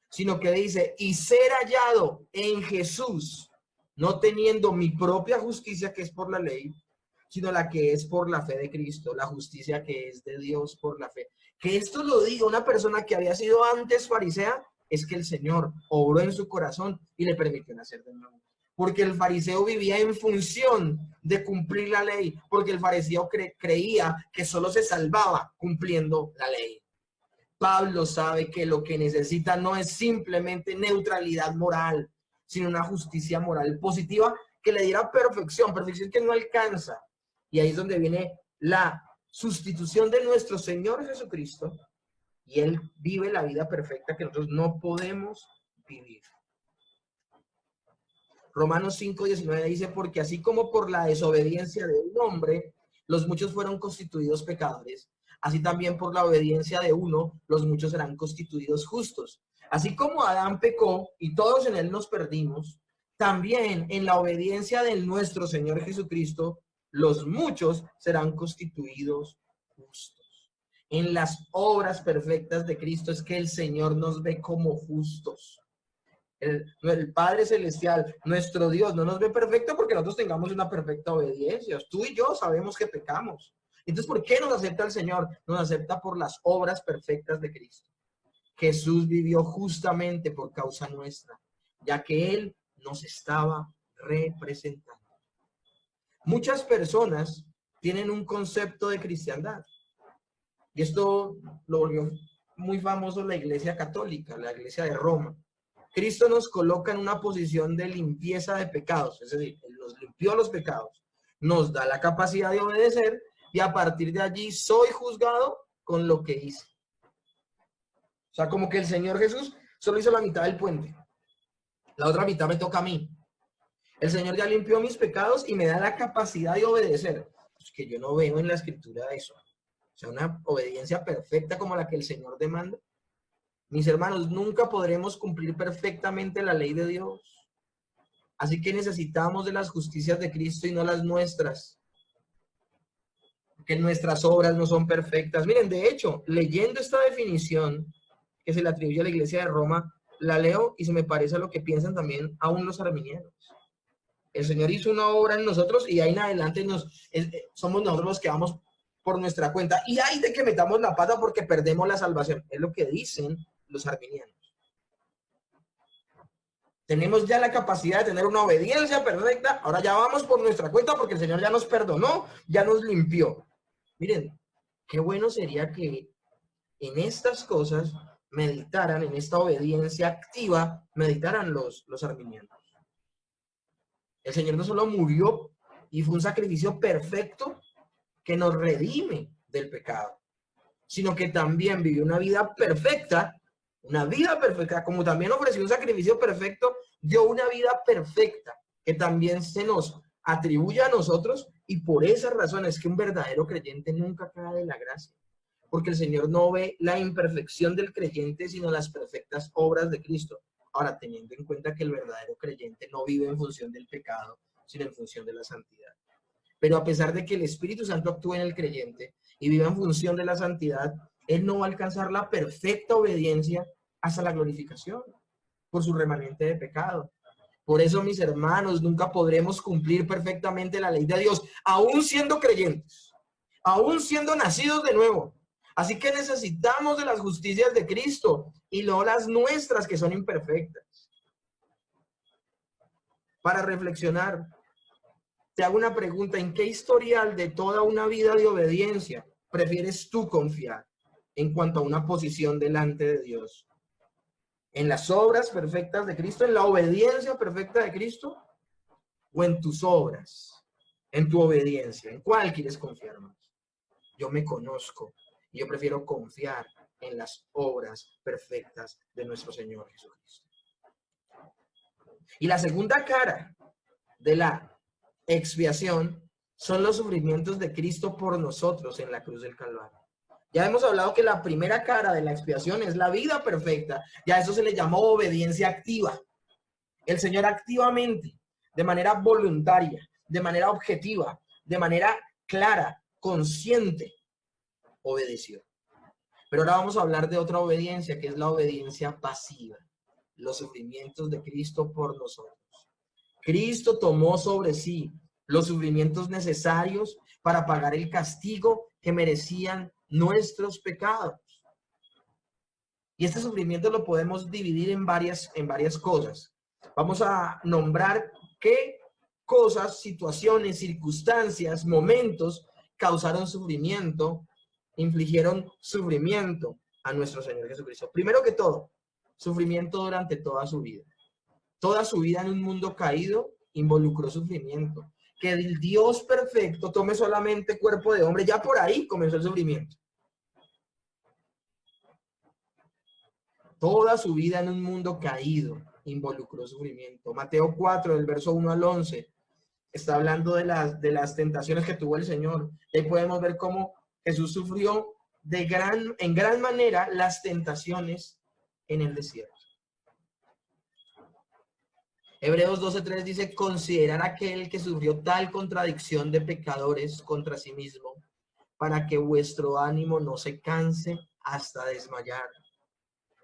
sino que dice, y ser hallado en Jesús, no teniendo mi propia justicia que es por la ley, sino la que es por la fe de Cristo, la justicia que es de Dios por la fe. Que esto lo diga una persona que había sido antes farisea, es que el Señor obró en su corazón y le permitió nacer de nuevo. Porque el fariseo vivía en función de cumplir la ley, porque el fariseo creía que solo se salvaba cumpliendo la ley. Pablo sabe que lo que necesita no es simplemente neutralidad moral, sino una justicia moral positiva que le diera perfección, perfección que no alcanza. Y ahí es donde viene la sustitución de nuestro Señor Jesucristo, y Él vive la vida perfecta que nosotros no podemos vivir. Romanos 5:19 dice, porque así como por la desobediencia de un hombre, los muchos fueron constituidos pecadores, así también por la obediencia de uno, los muchos serán constituidos justos. Así como Adán pecó y todos en él nos perdimos, también en la obediencia de nuestro Señor Jesucristo, los muchos serán constituidos justos. En las obras perfectas de Cristo es que el Señor nos ve como justos. El Padre Celestial, nuestro Dios, no nos ve perfecto porque nosotros tengamos una perfecta obediencia. Tú y yo sabemos que pecamos. Entonces, ¿por qué nos acepta el Señor? Nos acepta por las obras perfectas de Cristo. Jesús vivió justamente por causa nuestra, ya que Él nos estaba representando. Muchas personas tienen un concepto de cristiandad. Y esto lo volvió muy famoso la Iglesia Católica, la Iglesia de Roma. Cristo nos coloca en una posición de limpieza de pecados, es decir, Él nos limpió los pecados, nos da la capacidad de obedecer y a partir de allí soy juzgado con lo que hice. O sea, como que el Señor Jesús solo hizo la mitad del puente, la otra mitad me toca a mí. El Señor ya limpió mis pecados y me da la capacidad de obedecer, pues que yo no veo en la Escritura eso. O sea, una obediencia perfecta como la que el Señor demanda. Mis hermanos, nunca podremos cumplir perfectamente la ley de Dios. Así que necesitamos de las justicias de Cristo y no las nuestras. Porque nuestras obras no son perfectas. Miren, de hecho, leyendo esta definición que se le atribuye a la Iglesia de Roma, la leo y se me parece a lo que piensan también aún los arminianos. El Señor hizo una obra en nosotros y ahí en adelante somos nosotros los que vamos por nuestra cuenta. Y hay de que metamos la pata porque perdemos la salvación. Es lo que dicen los arminianos. Tenemos ya la capacidad de tener una obediencia perfecta, ahora ya vamos por nuestra cuenta porque el Señor ya nos perdonó, ya nos limpió. Miren, qué bueno sería que en estas cosas meditaran, en esta obediencia activa, meditaran los arminianos. El Señor no solo murió y fue un sacrificio perfecto que nos redime del pecado, sino que también vivió una vida perfecta, como también ofreció un sacrificio perfecto, dio una vida perfecta que también se nos atribuye a nosotros, y por esa razón es que un verdadero creyente nunca cae de la gracia, porque el Señor no ve la imperfección del creyente, sino las perfectas obras de Cristo. Ahora, teniendo en cuenta que el verdadero creyente no vive en función del pecado, sino en función de la santidad. Pero a pesar de que el Espíritu Santo actúe en el creyente y viva en función de la santidad, él no va a alcanzar la perfecta obediencia hasta la glorificación por su remanente de pecado. Por eso, mis hermanos, nunca podremos cumplir perfectamente la ley de Dios, aún siendo creyentes, aún siendo nacidos de nuevo. Así que necesitamos de las justicias de Cristo y no las nuestras, que son imperfectas. Para reflexionar, te hago una pregunta: ¿en qué historial de toda una vida de obediencia prefieres tú confiar en cuanto a una posición delante de Dios? ¿En las obras perfectas de Cristo, en la obediencia perfecta de Cristo, o en tus obras, en tu obediencia? ¿En cuál quieres confiar más? Yo me conozco y yo prefiero confiar en las obras perfectas de nuestro Señor Jesucristo. Y la segunda cara de la expiación son los sufrimientos de Cristo por nosotros en la cruz del Calvario. Ya hemos hablado que la primera cara de la expiación es la vida perfecta, y a eso se le llamó obediencia activa. El Señor activamente, de manera voluntaria, de manera objetiva, de manera clara, consciente, obedeció. Pero ahora vamos a hablar de otra obediencia, que es la obediencia pasiva, los sufrimientos de Cristo por nosotros. Cristo tomó sobre sí los sufrimientos necesarios para pagar el castigo que merecían nuestros pecados. Y este sufrimiento lo podemos dividir en varias cosas. Vamos a nombrar qué cosas, situaciones, circunstancias, momentos causaron sufrimiento, infligieron sufrimiento a nuestro Señor Jesucristo. Primero que todo, sufrimiento durante toda su vida. Toda su vida en un mundo caído involucró sufrimiento. Que el Dios perfecto tome solamente cuerpo de hombre, ya por ahí comenzó el sufrimiento. Toda su vida en un mundo caído involucró sufrimiento. Mateo 4, del verso 1 al 11, está hablando de las tentaciones que tuvo el Señor. Y ahí podemos ver cómo Jesús sufrió en gran manera las tentaciones en el desierto. Hebreos 12:3 dice, considerar aquel que sufrió tal contradicción de pecadores contra sí mismo, para que vuestro ánimo no se canse hasta desmayar.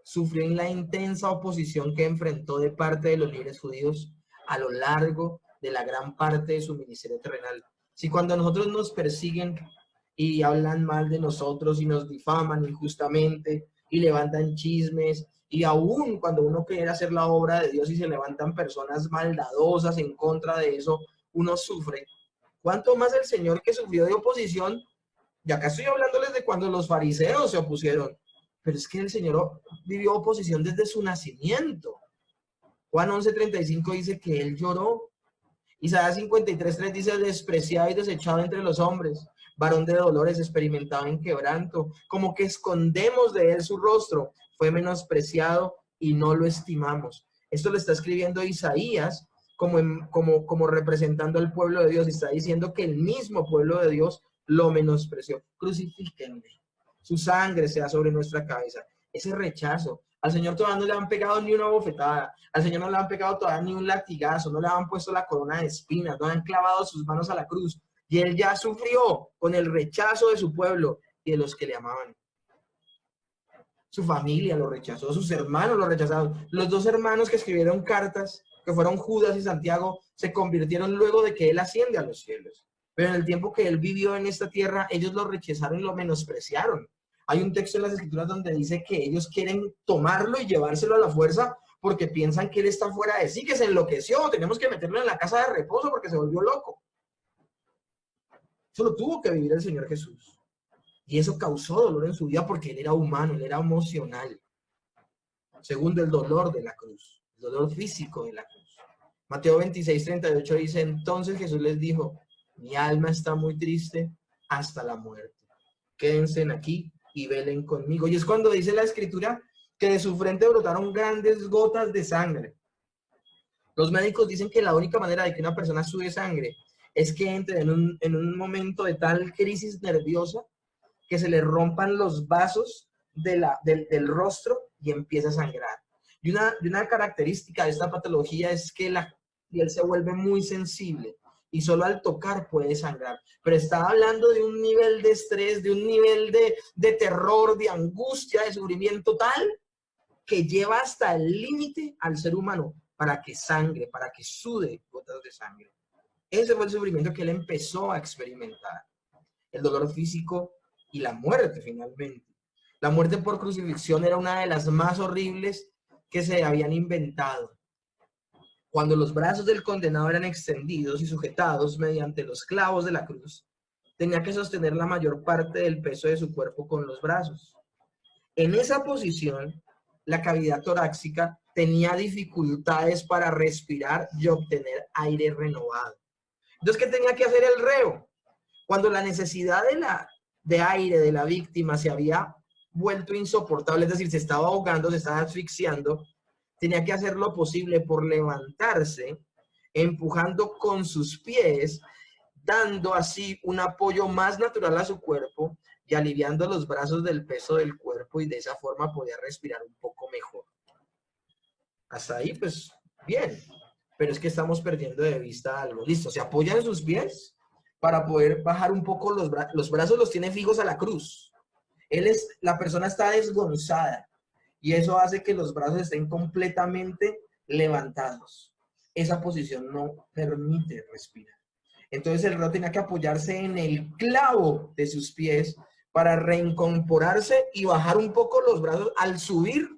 Sufrió en la intensa oposición que enfrentó de parte de los líderes judíos a lo largo de la gran parte de su ministerio terrenal. Si cuando nosotros nos persiguen y hablan mal de nosotros y nos difaman injustamente y levantan chismes, y aún cuando uno quiere hacer la obra de Dios y se levantan personas maldadosas en contra de eso, uno sufre. ¿Cuánto más el Señor que sufrió de oposición? Y acá estoy hablándoles de cuando los fariseos se opusieron, pero es que el Señor vivió oposición desde su nacimiento. Juan 11:35 dice que él lloró. Isaías 53:3 dice, despreciado y desechado entre los hombres, varón de dolores, experimentado en quebranto, como que escondemos de él su rostro, fue menospreciado y no lo estimamos. Esto lo está escribiendo Isaías como representando al pueblo de Dios, y está diciendo que el mismo pueblo de Dios lo menospreció. Crucifíquenme, su sangre sea sobre nuestra cabeza. Ese rechazo. Al Señor todavía no le han pegado ni una bofetada, al Señor no le han pegado todavía ni un latigazo, no le han puesto la corona de espinas, no le han clavado sus manos a la cruz. Y él ya sufrió con el rechazo de su pueblo y de los que le amaban. Su familia lo rechazó, sus hermanos lo rechazaron. Los dos hermanos que escribieron cartas, que fueron Judas y Santiago, se convirtieron luego de que él asciende a los cielos. Pero en el tiempo que él vivió en esta tierra, ellos lo rechazaron y lo menospreciaron. Hay un texto en las Escrituras donde dice que ellos quieren tomarlo y llevárselo a la fuerza porque piensan que él está fuera de sí, que se enloqueció, tenemos que meterlo en la casa de reposo porque se volvió loco. Eso lo tuvo que vivir el Señor Jesús. Y eso causó dolor en su vida porque él era humano, él era emocional. Segundo, el dolor de la cruz, el dolor físico de la cruz. Mateo 26:38 dice, entonces Jesús les dijo, mi alma está muy triste hasta la muerte. Quédense aquí y velen conmigo. Y es cuando dice la Escritura que de su frente brotaron grandes gotas de sangre. Los médicos dicen que la única manera de que una persona sube sangre es que entre en un momento de tal crisis nerviosa que se le rompan los vasos del rostro y empieza a sangrar. Y una característica de esta patología es que la piel se vuelve muy sensible y solo al tocar puede sangrar. Pero está hablando de un nivel de estrés, de un nivel de terror, de angustia, de sufrimiento tal que lleva hasta el límite al ser humano para que sangre, para que sude gotas de sangre. Ese fue el sufrimiento que él empezó a experimentar. El dolor físico y la muerte finalmente. La muerte por crucifixión era una de las más horribles que se habían inventado. Cuando los brazos del condenado eran extendidos y sujetados mediante los clavos de la cruz, tenía que sostener la mayor parte del peso de su cuerpo con los brazos. En esa posición, la cavidad torácica tenía dificultades para respirar y obtener aire renovado. Entonces, ¿qué tenía que hacer el reo? Cuando la necesidad de aire de la víctima se había vuelto insoportable, es decir, se estaba ahogando, se estaba asfixiando, tenía que hacer lo posible por levantarse, empujando con sus pies, dando así un apoyo más natural a su cuerpo y aliviando los brazos del peso del cuerpo, y de esa forma podía respirar un poco mejor. Hasta ahí, pues, bien. Pero es que estamos perdiendo de vista algo. Listo, se apoyan en sus pies para poder bajar un poco los brazos, los tiene fijos a la cruz. La persona está desgonzada y eso hace que los brazos estén completamente levantados. Esa posición no permite respirar. Entonces el reo tenía que apoyarse en el clavo de sus pies para reincorporarse y bajar un poco los brazos. Al subir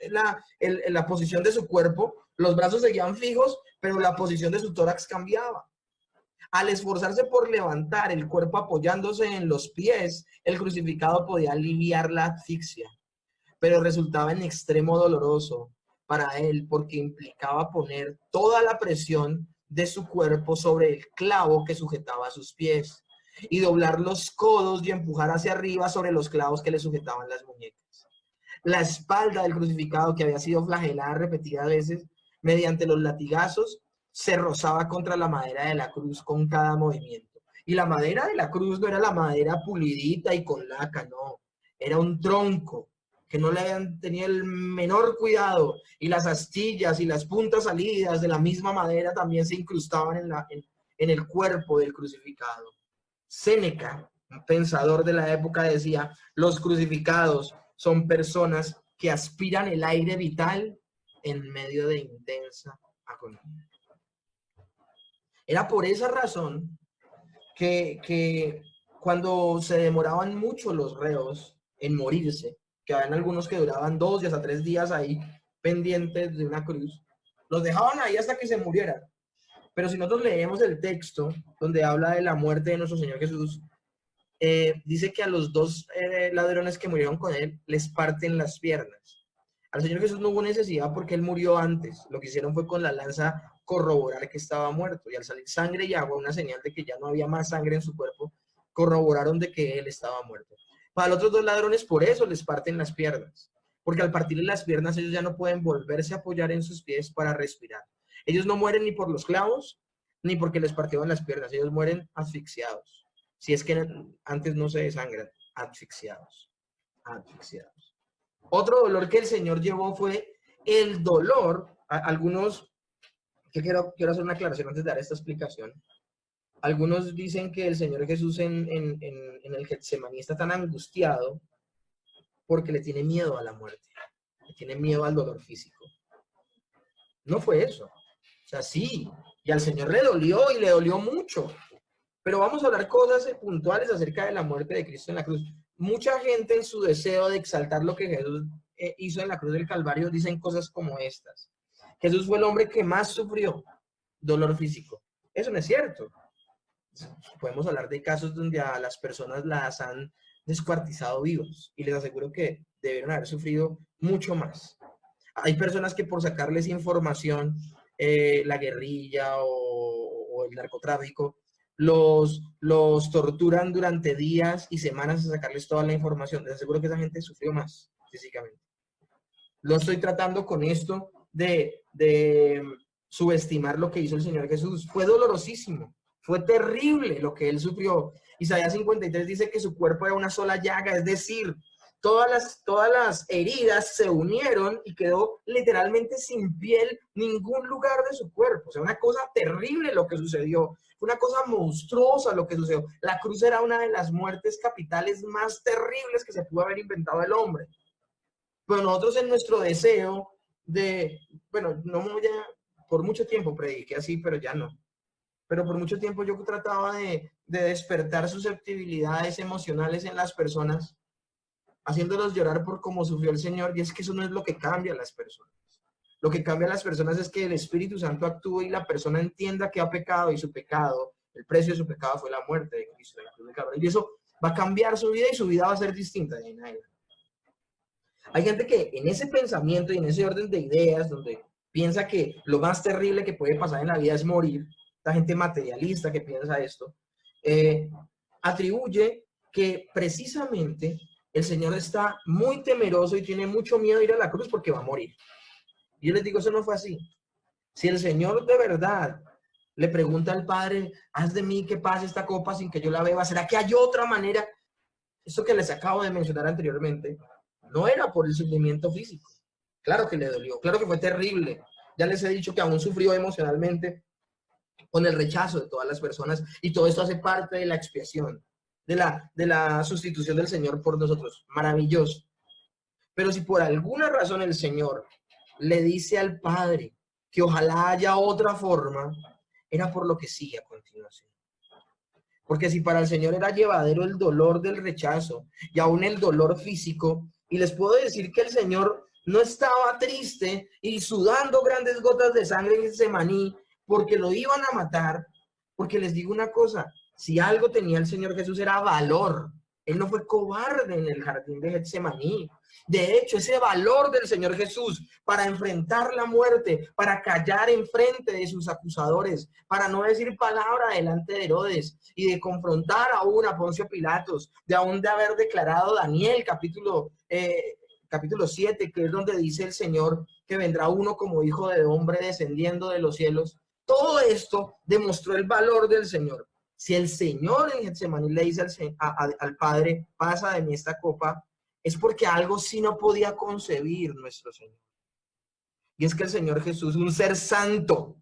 la posición de su cuerpo, los brazos seguían fijos, pero la posición de su tórax cambiaba. Al esforzarse por levantar el cuerpo apoyándose en los pies, el crucificado podía aliviar la asfixia, pero resultaba en extremo doloroso para él porque implicaba poner toda la presión de su cuerpo sobre el clavo que sujetaba sus pies y doblar los codos y empujar hacia arriba sobre los clavos que le sujetaban las muñecas. La espalda del crucificado, que había sido flagelada repetidas veces mediante los latigazos, se rozaba contra la madera de la cruz con cada movimiento. Y la madera de la cruz no era la madera pulidita y con laca, no. Era un tronco que no le habían tenido el menor cuidado, y las astillas y las puntas salidas de la misma madera también se incrustaban en el cuerpo del crucificado. Séneca, un pensador de la época, decía: los crucificados son personas que aspiran el aire vital en medio de intensa agonía. Era por esa razón que cuando se demoraban mucho los reos en morirse, que habían algunos que duraban 2 y hasta 3 días ahí pendientes de una cruz, los dejaban ahí hasta que se murieran. Pero si nosotros leemos el texto donde habla de la muerte de nuestro Señor Jesús, dice que a los 2 ladrones que murieron con él les parten las piernas. Al Señor Jesús no hubo necesidad porque él murió antes. Lo que hicieron fue con la lanza corroborar que estaba muerto, y al salir sangre y agua, una señal de que ya no había más sangre en su cuerpo, corroboraron de que él estaba muerto. Para los otros 2 ladrones, por eso les parten las piernas, porque al partirle las piernas ellos ya no pueden volverse a apoyar en sus pies para respirar. Ellos no mueren ni por los clavos, ni porque les partieron las piernas, ellos mueren asfixiados. Si es que antes no se desangran, asfixiados. Otro dolor que el Señor llevó fue el dolor. Algunos, que quiero hacer una aclaración antes de dar esta explicación. Algunos dicen que el Señor Jesús en el Getsemaní está tan angustiado porque le tiene miedo a la muerte, le tiene miedo al dolor físico. No fue eso. O sea, sí, y al Señor le dolió, y le dolió mucho. Pero vamos a hablar cosas puntuales acerca de la muerte de Cristo en la cruz. Mucha gente, en su deseo de exaltar lo que Jesús hizo en la cruz del Calvario, dicen cosas como estas: Jesús fue el hombre que más sufrió dolor físico. Eso no es cierto. Podemos hablar de casos donde a las personas las han descuartizado vivos, y les aseguro que debieron haber sufrido mucho más. Hay personas que por sacarles información, la guerrilla o el narcotráfico, los torturan durante días y semanas a sacarles toda la información. Les aseguro que esa gente sufrió más físicamente. No estoy tratando con esto de subestimar lo que hizo el Señor Jesús. Fue dolorosísimo, fue terrible lo que él sufrió. Isaías 53 dice que su cuerpo era una sola llaga, es decir, todas las heridas se unieron y quedó literalmente sin piel ningún lugar de su cuerpo. O sea, una cosa terrible lo que sucedió, una cosa monstruosa lo que sucedió. La cruz era una de las muertes capitales más terribles que se pudo haber inventado el hombre. Pero nosotros, en nuestro deseo bueno, no voy a, por mucho tiempo prediqué así, pero ya no. Pero por mucho tiempo yo trataba de despertar susceptibilidades emocionales en las personas, haciéndolos llorar por cómo sufrió el Señor, y es que eso no es lo que cambia a las personas. Lo que cambia a las personas es que el Espíritu Santo actúe y la persona entienda que ha pecado, y su pecado, el precio de su pecado fue la muerte de Cristo en la cruz del Calvario, y eso va a cambiar su vida, y su vida va a ser distinta de ahí. Hay gente que en ese pensamiento y en ese orden de ideas, donde piensa que lo más terrible que puede pasar en la vida es morir, esta gente materialista que piensa esto, atribuye que precisamente el Señor está muy temeroso y tiene mucho miedo de ir a la cruz porque va a morir. Y yo les digo, eso no fue así. Si el Señor de verdad le pregunta al Padre: haz de mí que pase esta copa sin que yo la beba, ¿será que hay otra manera? Eso que les acabo de mencionar anteriormente no era por el sufrimiento físico. Claro que le dolió, claro que fue terrible. Ya les he dicho que aún sufrió emocionalmente con el rechazo de todas las personas, y todo esto hace parte de la expiación, de la sustitución del Señor por nosotros. Maravilloso. Pero si por alguna razón el Señor le dice al Padre que ojalá haya otra forma, era por lo que sigue a continuación. Porque si para el Señor era llevadero el dolor del rechazo y aún el dolor físico, y les puedo decir que el Señor no estaba triste y sudando grandes gotas de sangre en Getsemaní porque lo iban a matar, porque les digo una cosa: si algo tenía el Señor Jesús era valor, Él no fue cobarde en el jardín de Getsemaní. De hecho, ese valor del Señor Jesús para enfrentar la muerte, para callar en frente de sus acusadores, para no decir palabra delante de Herodes y de confrontar aún a Poncio Pilatos, de aún de haber declarado Daniel capítulo 7, que es donde dice el Señor que vendrá uno como hijo de hombre descendiendo de los cielos. Todo esto demostró el valor del Señor. Si el Señor en Getsemaní le dice al Padre, pasa de mí esta copa, es porque algo sí no podía concebir nuestro Señor. Y es que el Señor Jesús, un ser santo,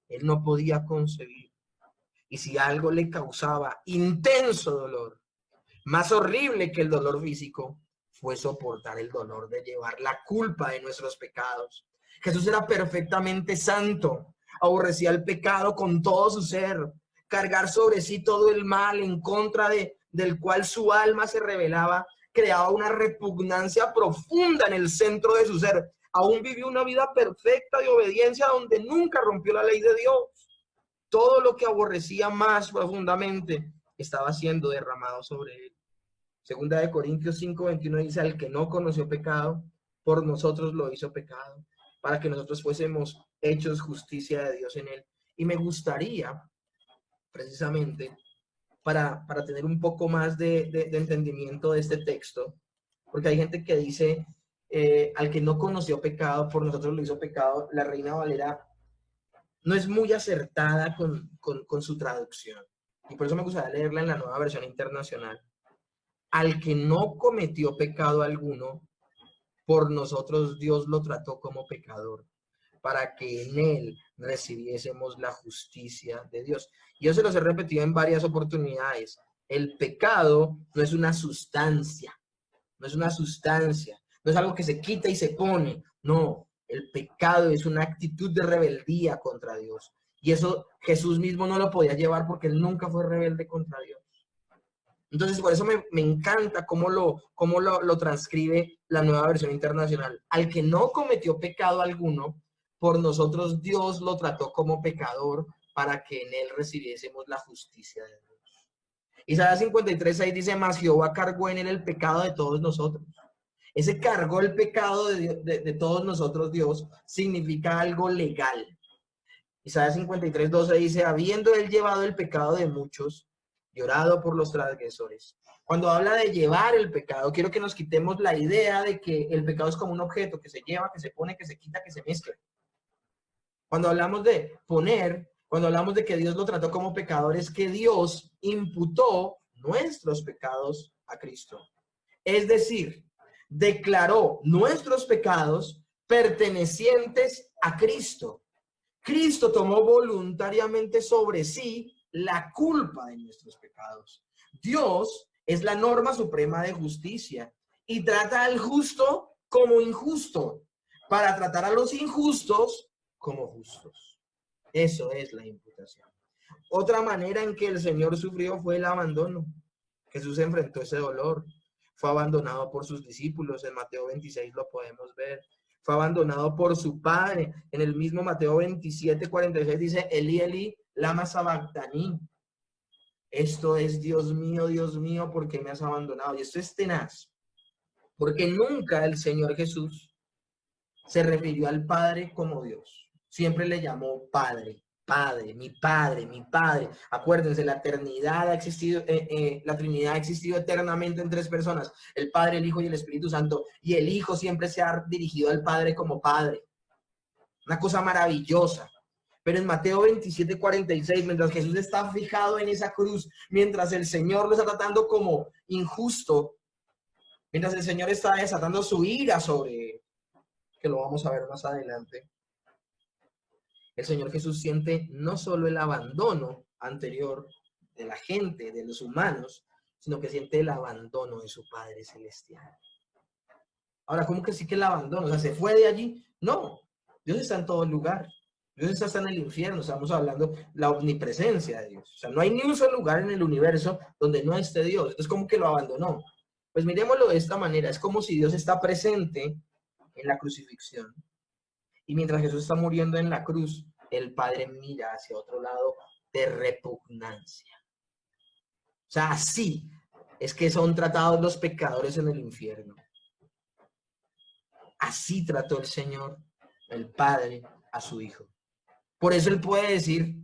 él no podía concebir. Y si algo le causaba intenso dolor, más horrible que el dolor físico, fue soportar el dolor de llevar la culpa de nuestros pecados. Jesús era perfectamente santo, aborrecía el pecado con todo su ser, cargar sobre sí todo el mal en contra del cual su alma se rebelaba, creaba una repugnancia profunda en el centro de su ser. Aún vivió una vida perfecta de obediencia donde nunca rompió la ley de Dios. Todo lo que aborrecía más profundamente estaba siendo derramado sobre él. Segunda de Corintios 5:21 dice, al que no conoció pecado, por nosotros lo hizo pecado, para que nosotros fuésemos hechos justicia de Dios en él. Y me gustaría, precisamente, para tener un poco más de entendimiento de este texto, porque hay gente que dice, al que no conoció pecado, por nosotros lo hizo pecado. La Reina Valera no es muy acertada con su traducción, y por eso me gustaría leerla en la Nueva Versión Internacional. Al que no cometió pecado alguno, por nosotros Dios lo trató como pecador, para que en él recibiésemos la justicia de Dios. Y yo se los he repetido en varias oportunidades. El pecado no es una sustancia, no es una sustancia, no es algo que se quita y se pone. No, el pecado es una actitud de rebeldía contra Dios. Y eso Jesús mismo no lo podía llevar porque él nunca fue rebelde contra Dios. Entonces, por eso me encanta cómo lo transcribe la Nueva Versión Internacional. Al que no cometió pecado alguno, por nosotros Dios lo trató como pecador para que en él recibiésemos la justicia de Dios. Isaías 53:6 dice, mas Jehová cargó en él el pecado de todos nosotros. Ese cargó el pecado de todos nosotros, Dios, significa algo legal. Isaías 53:12 dice, habiendo él llevado el pecado de muchos, llorado por los transgresores. Cuando habla de llevar el pecado, quiero que nos quitemos la idea de que el pecado es como un objeto que se lleva, que se pone, que se quita, que se mezcla. Cuando hablamos de poner, cuando hablamos de que Dios lo trató como pecador, es que Dios imputó nuestros pecados a Cristo. Es decir, declaró nuestros pecados pertenecientes a Cristo. Cristo tomó voluntariamente sobre sí la culpa de nuestros pecados. Dios es la norma suprema de justicia y trata al justo como injusto para tratar a los injustos como justos. Eso es la imputación. Otra manera en que el Señor sufrió fue el abandono. Jesús enfrentó ese dolor. Fue abandonado por sus discípulos. En Mateo 26 lo podemos ver. Fue abandonado por su padre. En el mismo Mateo 27:46 dice, Elí, Elí, lama sabactani. Esto es, Dios mío, ¿por qué me has abandonado? Y esto es tenaz, porque nunca el Señor Jesús se refirió al Padre como Dios. Siempre le llamó Padre, Padre, mi Padre, mi Padre. Acuérdense, la eternidad ha existido, la Trinidad ha existido eternamente en tres personas, el Padre, el Hijo y el Espíritu Santo, y el Hijo siempre se ha dirigido al Padre como Padre. Una cosa maravillosa. Pero en Mateo 27:46, mientras Jesús está fijado en esa cruz, mientras el Señor lo está tratando como injusto, mientras el Señor está desatando su ira sobre él, que lo vamos a ver más adelante, el Señor Jesús siente no solo el abandono anterior de la gente, de los humanos, sino que siente el abandono de su Padre Celestial. Ahora, ¿cómo que sí que el abandono? O sea, ¿se fue de allí? No, Dios está en todo lugar. Dios está en el infierno, estamos hablando de la omnipresencia de Dios. O sea, no hay ni un solo lugar en el universo donde no esté Dios. Entonces, ¿cómo que lo abandonó? Pues miremoslo de esta manera. Es como si Dios está presente en la crucifixión. Y mientras Jesús está muriendo en la cruz, el Padre mira hacia otro lado de repugnancia. O sea, así, es que son tratados los pecadores en el infierno. Así trató el Señor, el Padre, a su Hijo. Por eso Él puede decir,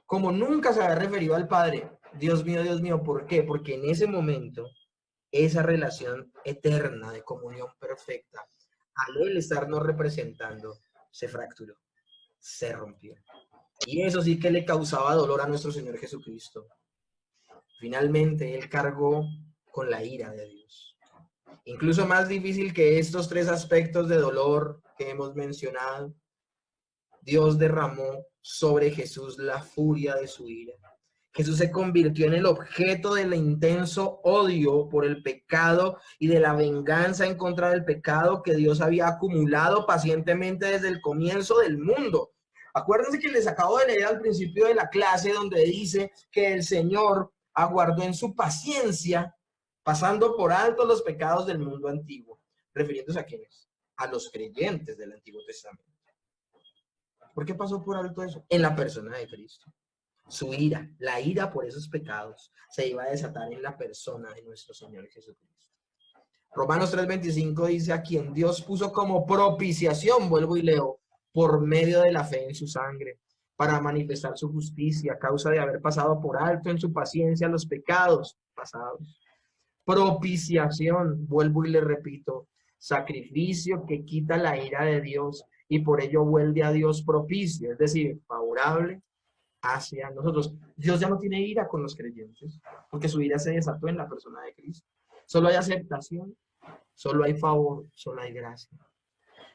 como nunca se había referido al Padre, Dios mío, ¿por qué? Porque en ese momento, esa relación eterna de comunión perfecta, al Él estarnos representando, se fracturó, se rompió. Y eso sí que le causaba dolor a nuestro Señor Jesucristo. Finalmente, Él cargó con la ira de Dios. Incluso más difícil que estos tres aspectos de dolor que hemos mencionado, Dios derramó sobre Jesús la furia de su ira. Jesús se convirtió en el objeto del intenso odio por el pecado y de la venganza en contra del pecado que Dios había acumulado pacientemente desde el comienzo del mundo. Acuérdense que les acabo de leer al principio de la clase donde dice que el Señor aguardó en su paciencia, pasando por alto los pecados del mundo antiguo. ¿Refiriéndose a quiénes? A los creyentes del Antiguo Testamento. ¿Por qué pasó por alto eso? En la persona de Cristo. Su ira, la ira por esos pecados, se iba a desatar en la persona de nuestro Señor Jesucristo. Romanos 3:25 dice, a quien Dios puso como propiciación, vuelvo y leo, por medio de la fe en su sangre, para manifestar su justicia a causa de haber pasado por alto en su paciencia los pecados pasados. Propiciación, vuelvo y le repito, sacrificio que quita la ira de Dios y por ello vuelve a Dios propicio, es decir, favorable hacia nosotros. Dios ya no tiene ira con los creyentes, porque su ira se desató en la persona de Cristo. Solo hay aceptación, solo hay favor, solo hay gracia.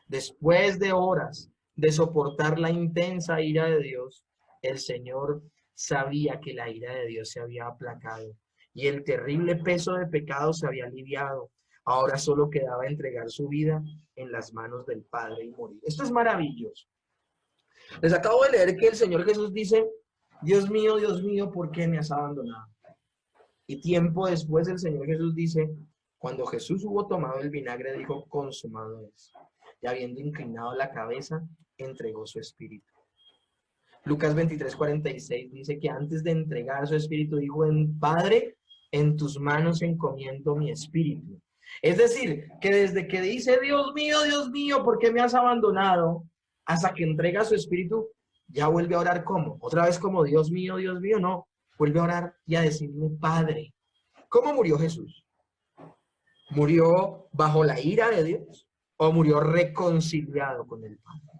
Después de horas de soportar la intensa ira de Dios, el Señor sabía que la ira de Dios se había aplacado y el terrible peso de pecado se había aliviado. Ahora solo quedaba entregar su vida en las manos del Padre y morir. Esto es maravilloso. Les acabo de leer que el Señor Jesús dice, Dios mío, ¿por qué me has abandonado? Y tiempo después el Señor Jesús dice, cuando Jesús hubo tomado el vinagre, dijo, consumado es. Y habiendo inclinado la cabeza, entregó su espíritu. Lucas 23:46 dice que antes de entregar su espíritu, dijo, Padre, en tus manos encomiendo mi espíritu. Es decir, que desde que dice, Dios mío, ¿por qué me has abandonado? Hasta que entrega su espíritu, ya vuelve a orar como, otra vez como Dios mío, no, vuelve a orar y a decirle Padre. ¿Cómo murió Jesús? ¿Murió bajo la ira de Dios o murió reconciliado con el Padre?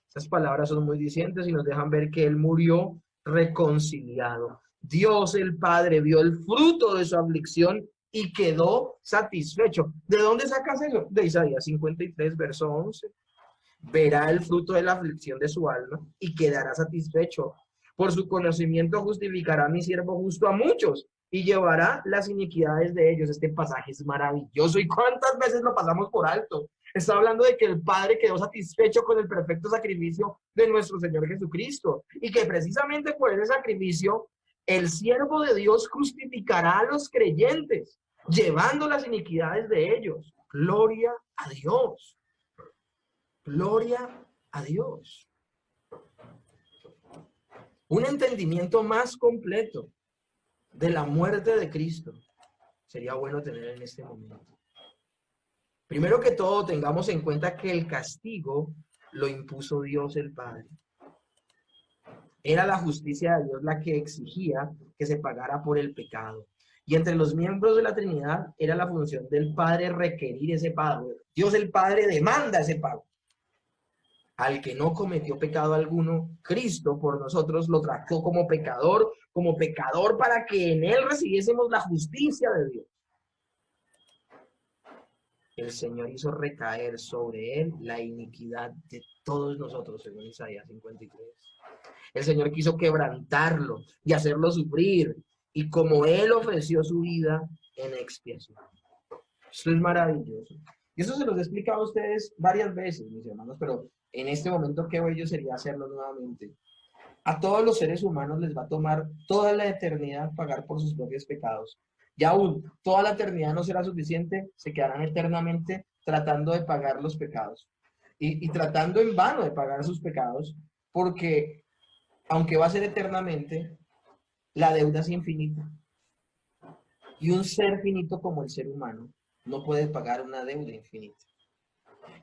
Estas palabras son muy dicientes y nos dejan ver que Él murió reconciliado. Dios el Padre vio el fruto de su aflicción y quedó satisfecho. ¿De dónde sacas eso? De Isaías 53, verso 11. Verá el fruto de la aflicción de su alma y quedará satisfecho. Por su conocimiento justificará a mi siervo justo a muchos y llevará las iniquidades de ellos. Este pasaje es maravilloso. ¿Y cuántas veces lo pasamos por alto? Está hablando de que el Padre quedó satisfecho con el perfecto sacrificio de nuestro Señor Jesucristo y que precisamente por ese sacrificio el siervo de Dios justificará a los creyentes, llevando las iniquidades de ellos. Gloria a Dios. Gloria a Dios. Un entendimiento más completo de la muerte de Cristo sería bueno tener en este momento. Primero que todo, tengamos en cuenta que el castigo lo impuso Dios el Padre. Era la justicia de Dios la que exigía que se pagara por el pecado. Y entre los miembros de la Trinidad era la función del Padre requerir ese pago. Dios el Padre demanda ese pago. Al que no cometió pecado alguno, Cristo por nosotros lo trató como pecador para que en él recibiésemos la justicia de Dios. El Señor hizo recaer sobre él la iniquidad de todos nosotros, según Isaías 53. El Señor quiso quebrantarlo y hacerlo sufrir, y como él ofreció su vida en expiación. Esto es maravilloso. Y eso se los he explicado a ustedes varias veces, mis hermanos, pero en este momento qué bello sería hacerlo nuevamente. A todos los seres humanos les va a tomar toda la eternidad pagar por sus propios pecados. Y aún toda la eternidad no será suficiente, se quedarán eternamente tratando de pagar los pecados. Y tratando en vano de pagar sus pecados, porque aunque va a ser eternamente, la deuda es infinita. Y un ser finito como el ser humano no puede pagar una deuda infinita.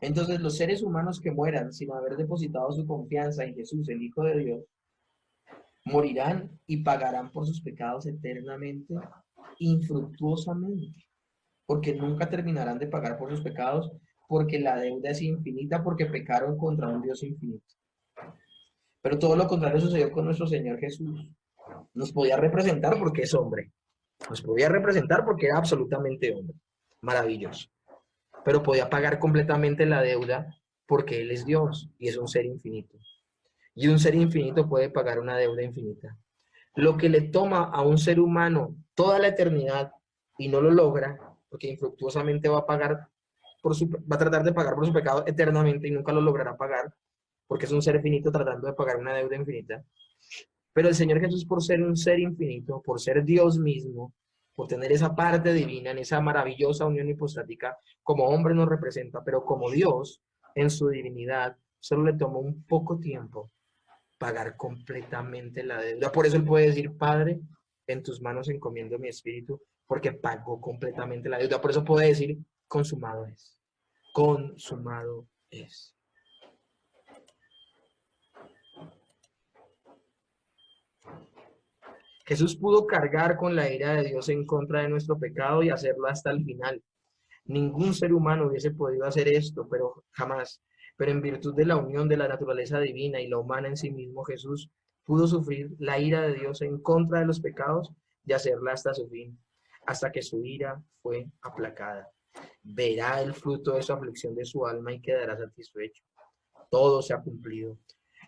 Entonces los seres humanos que mueran sin haber depositado su confianza en Jesús, el Hijo de Dios, morirán y pagarán por sus pecados eternamente, infructuosamente, porque nunca terminarán de pagar por sus pecados, porque la deuda es infinita, porque pecaron contra un Dios infinito. Pero todo lo contrario sucedió con nuestro Señor Jesús. Nos podía representar porque es hombre. Nos podía representar porque era absolutamente hombre. Maravilloso. Pero podía pagar completamente la deuda porque Él es Dios y es un ser infinito. Y un ser infinito puede pagar una deuda infinita. Lo que le toma a un ser humano toda la eternidad y no lo logra, porque infructuosamente va a pagar va a tratar de pagar por su pecado eternamente y nunca lo logrará pagar, porque es un ser finito tratando de pagar una deuda infinita. Pero el Señor Jesús, por ser un ser infinito, por ser Dios mismo, por tener esa parte divina, en esa maravillosa unión hipostática, como hombre nos representa, pero como Dios, en su divinidad, solo le tomó un poco tiempo pagar completamente la deuda. Por eso él puede decir, Padre, en tus manos encomiendo mi espíritu, porque pagó completamente la deuda. Por eso puede decir, consumado es. Consumado es. Jesús pudo cargar con la ira de Dios en contra de nuestro pecado y hacerlo hasta el final. Ningún ser humano hubiese podido hacer esto, pero jamás. Pero en virtud de la unión de la naturaleza divina y la humana en sí mismo, Jesús pudo sufrir la ira de Dios en contra de los pecados y hacerla hasta su fin, hasta que su ira fue aplacada. Verá el fruto de su aflicción de su alma y quedará satisfecho. Todo se ha cumplido.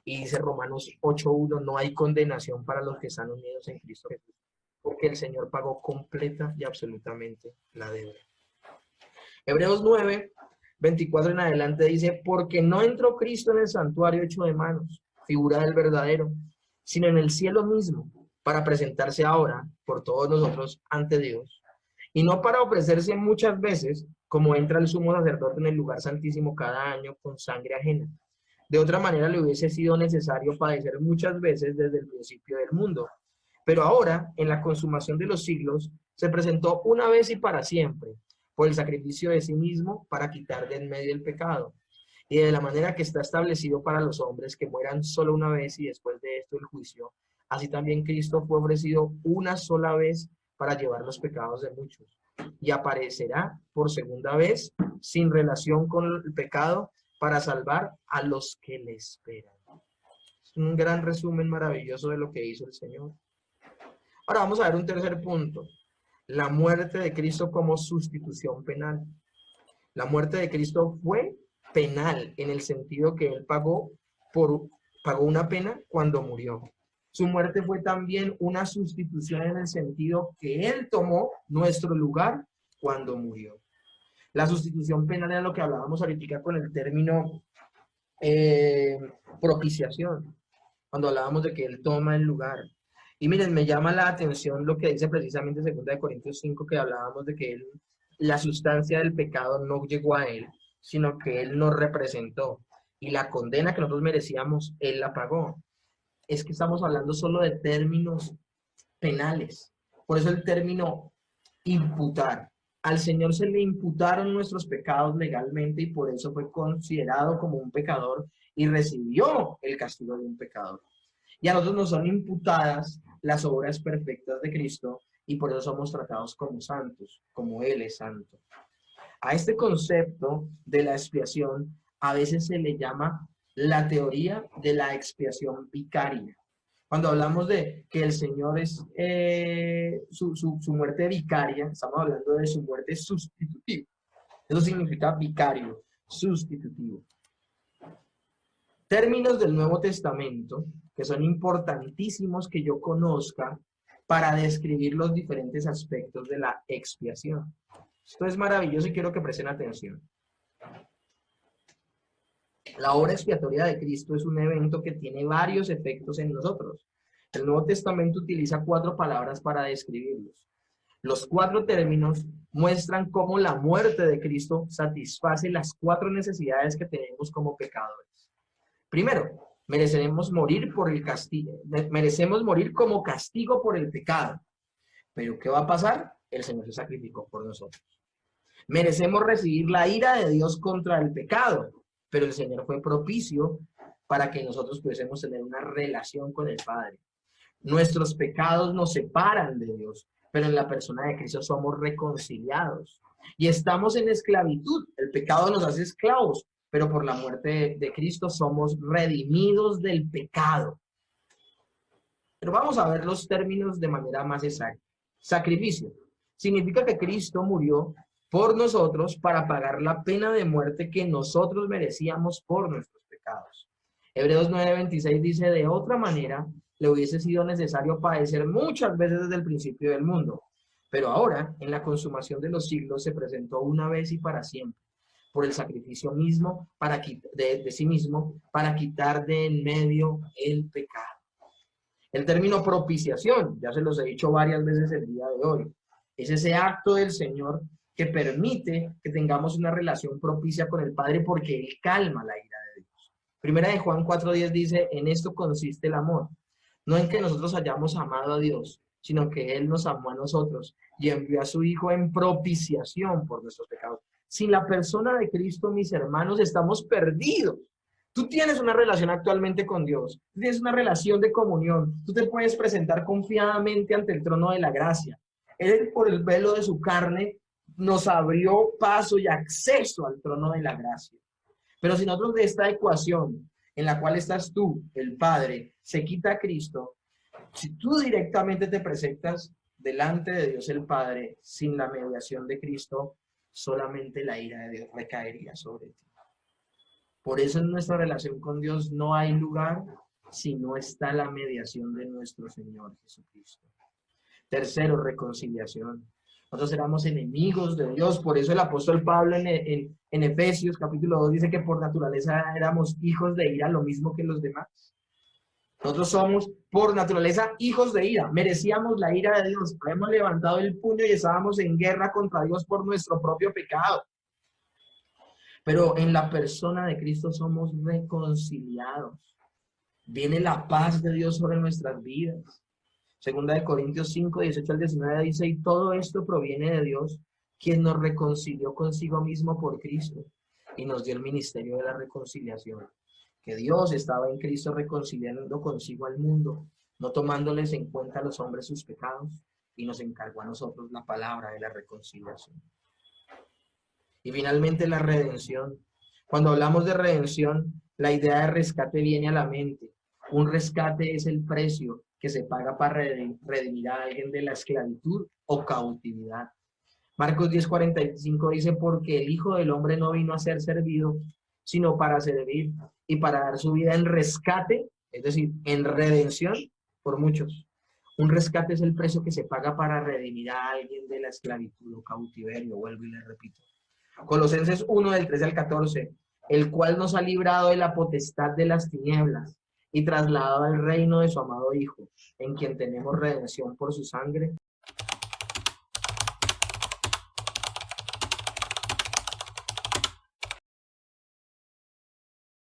Y dice Romanos 8:1, no hay condenación para los que están unidos en Cristo Jesús, porque el Señor pagó completa y absolutamente la deuda. Hebreos 9:24 en adelante dice, porque no entró Cristo en el santuario hecho de manos, figura del verdadero, sino en el cielo mismo, para presentarse ahora por todos nosotros ante Dios, y no para ofrecerse muchas veces, como entra el sumo sacerdote en el lugar santísimo cada año con sangre ajena. De otra manera le hubiese sido necesario padecer muchas veces desde el principio del mundo. Pero ahora, en la consumación de los siglos, se presentó una vez y para siempre, por el sacrificio de sí mismo, para quitar de en medio el pecado. Y de la manera que está establecido para los hombres que mueran solo una vez y después de esto el juicio, así también Cristo fue ofrecido una sola vez para llevar los pecados de muchos. Y aparecerá por segunda vez, sin relación con el pecado, para salvar a los que le esperan. Es un gran resumen maravilloso de lo que hizo el Señor. Ahora vamos a ver un tercer punto, la muerte de Cristo como sustitución penal. La muerte de Cristo fue penal en el sentido que Él pagó una pena cuando murió. Su muerte fue también una sustitución en el sentido que Él tomó nuestro lugar cuando murió. La sustitución penal era lo que hablábamos ahorita con el término propiciación, cuando hablábamos de que Él toma el lugar. Y miren, me llama la atención lo que dice precisamente 2 Corintios 5, que hablábamos de que Él, la sustancia del pecado no llegó a Él, sino que Él nos representó. Y la condena que nosotros merecíamos, Él la pagó. Es que estamos hablando solo de términos penales. Por eso el término imputar. Al Señor se le imputaron nuestros pecados legalmente y por eso fue considerado como un pecador y recibió el castigo de un pecador. Y a nosotros nos son imputadas las obras perfectas de Cristo y por eso somos tratados como santos, como Él es santo. A este concepto de la expiación a veces se le llama la teoría de la expiación vicaria. Cuando hablamos de que el Señor es su muerte vicaria, estamos hablando de su muerte sustitutiva. Eso significa vicario, sustitutivo. Términos del Nuevo Testamento que son importantísimos que yo conozca para describir los diferentes aspectos de la expiación. Esto es maravilloso y quiero que presten atención. La obra expiatoria de Cristo es un evento que tiene varios efectos en nosotros. El Nuevo Testamento utiliza 4 palabras para describirlos. Los 4 términos muestran cómo la muerte de Cristo satisface las 4 necesidades que tenemos como pecadores. Primero, merecemos morir como castigo por el pecado. Pero ¿qué va a pasar? El Señor se sacrificó por nosotros. Merecemos recibir la ira de Dios contra el pecado, pero el Señor fue propicio para que nosotros pudiésemos tener una relación con el Padre. Nuestros pecados nos separan de Dios, pero en la persona de Cristo somos reconciliados. Y estamos en esclavitud. El pecado nos hace esclavos, pero por la muerte de Cristo somos redimidos del pecado. Pero vamos a ver los términos de manera más exacta. Sacrificio. Significa que Cristo murió por nosotros para pagar la pena de muerte que nosotros merecíamos por nuestros pecados. Hebreos 9:26 dice, de otra manera, le hubiese sido necesario padecer muchas veces desde el principio del mundo. Pero ahora, en la consumación de los siglos, se presentó una vez y para siempre, por el sacrificio mismo de sí mismo, para quitar de en medio el pecado. El término propiciación, ya se los he dicho varias veces el día de hoy, es ese acto del Señor que permite que tengamos una relación propicia con el Padre porque Él calma la ira de Dios. Primera de Juan 4:10 dice, en esto consiste el amor, no en que nosotros hayamos amado a Dios, sino que Él nos amó a nosotros y envió a su Hijo en propiciación por nuestros pecados. Sin la persona de Cristo, mis hermanos, estamos perdidos. Tú tienes una relación actualmente con Dios, tú tienes una relación de comunión, tú te puedes presentar confiadamente ante el trono de la gracia. Él, por el velo de su carne, nos abrió paso y acceso al trono de la gracia. Pero si nosotros de esta ecuación en la cual estás tú, el Padre, se quita a Cristo, si tú directamente te presentas delante de Dios el Padre sin la mediación de Cristo, solamente la ira de Dios recaería sobre ti. Por eso en nuestra relación con Dios no hay lugar si no está la mediación de nuestro Señor Jesucristo. Tercero, reconciliación. Nosotros éramos enemigos de Dios, por eso el apóstol Pablo en Efesios capítulo 2 dice que por naturaleza éramos hijos de ira, lo mismo que los demás. Nosotros somos por naturaleza hijos de ira, merecíamos la ira de Dios, habíamos levantado el puño y estábamos en guerra contra Dios por nuestro propio pecado. Pero en la persona de Cristo somos reconciliados. Viene la paz de Dios sobre nuestras vidas. Segunda de Corintios 5:18-19 dice, y todo esto proviene de Dios, quien nos reconcilió consigo mismo por Cristo y nos dio el ministerio de la reconciliación. Que Dios estaba en Cristo reconciliando consigo al mundo, no tomándoles en cuenta a los hombres sus pecados, y nos encargó a nosotros la palabra de la reconciliación. Y finalmente la redención. Cuando hablamos de redención, la idea de rescate viene a la mente. Un rescate es el precio que se paga para redimir a alguien de la esclavitud o cautividad. Marcos 10:45 dice, porque el Hijo del Hombre no vino a ser servido, sino para servir y para dar su vida en rescate, es decir, en redención por muchos. Un rescate es el precio que se paga para redimir a alguien de la esclavitud o cautiverio, vuelvo y le repito. Colosenses 1:13-14, el cual nos ha librado de la potestad de las tinieblas y trasladado al reino de su amado Hijo, en quien tenemos redención por su sangre,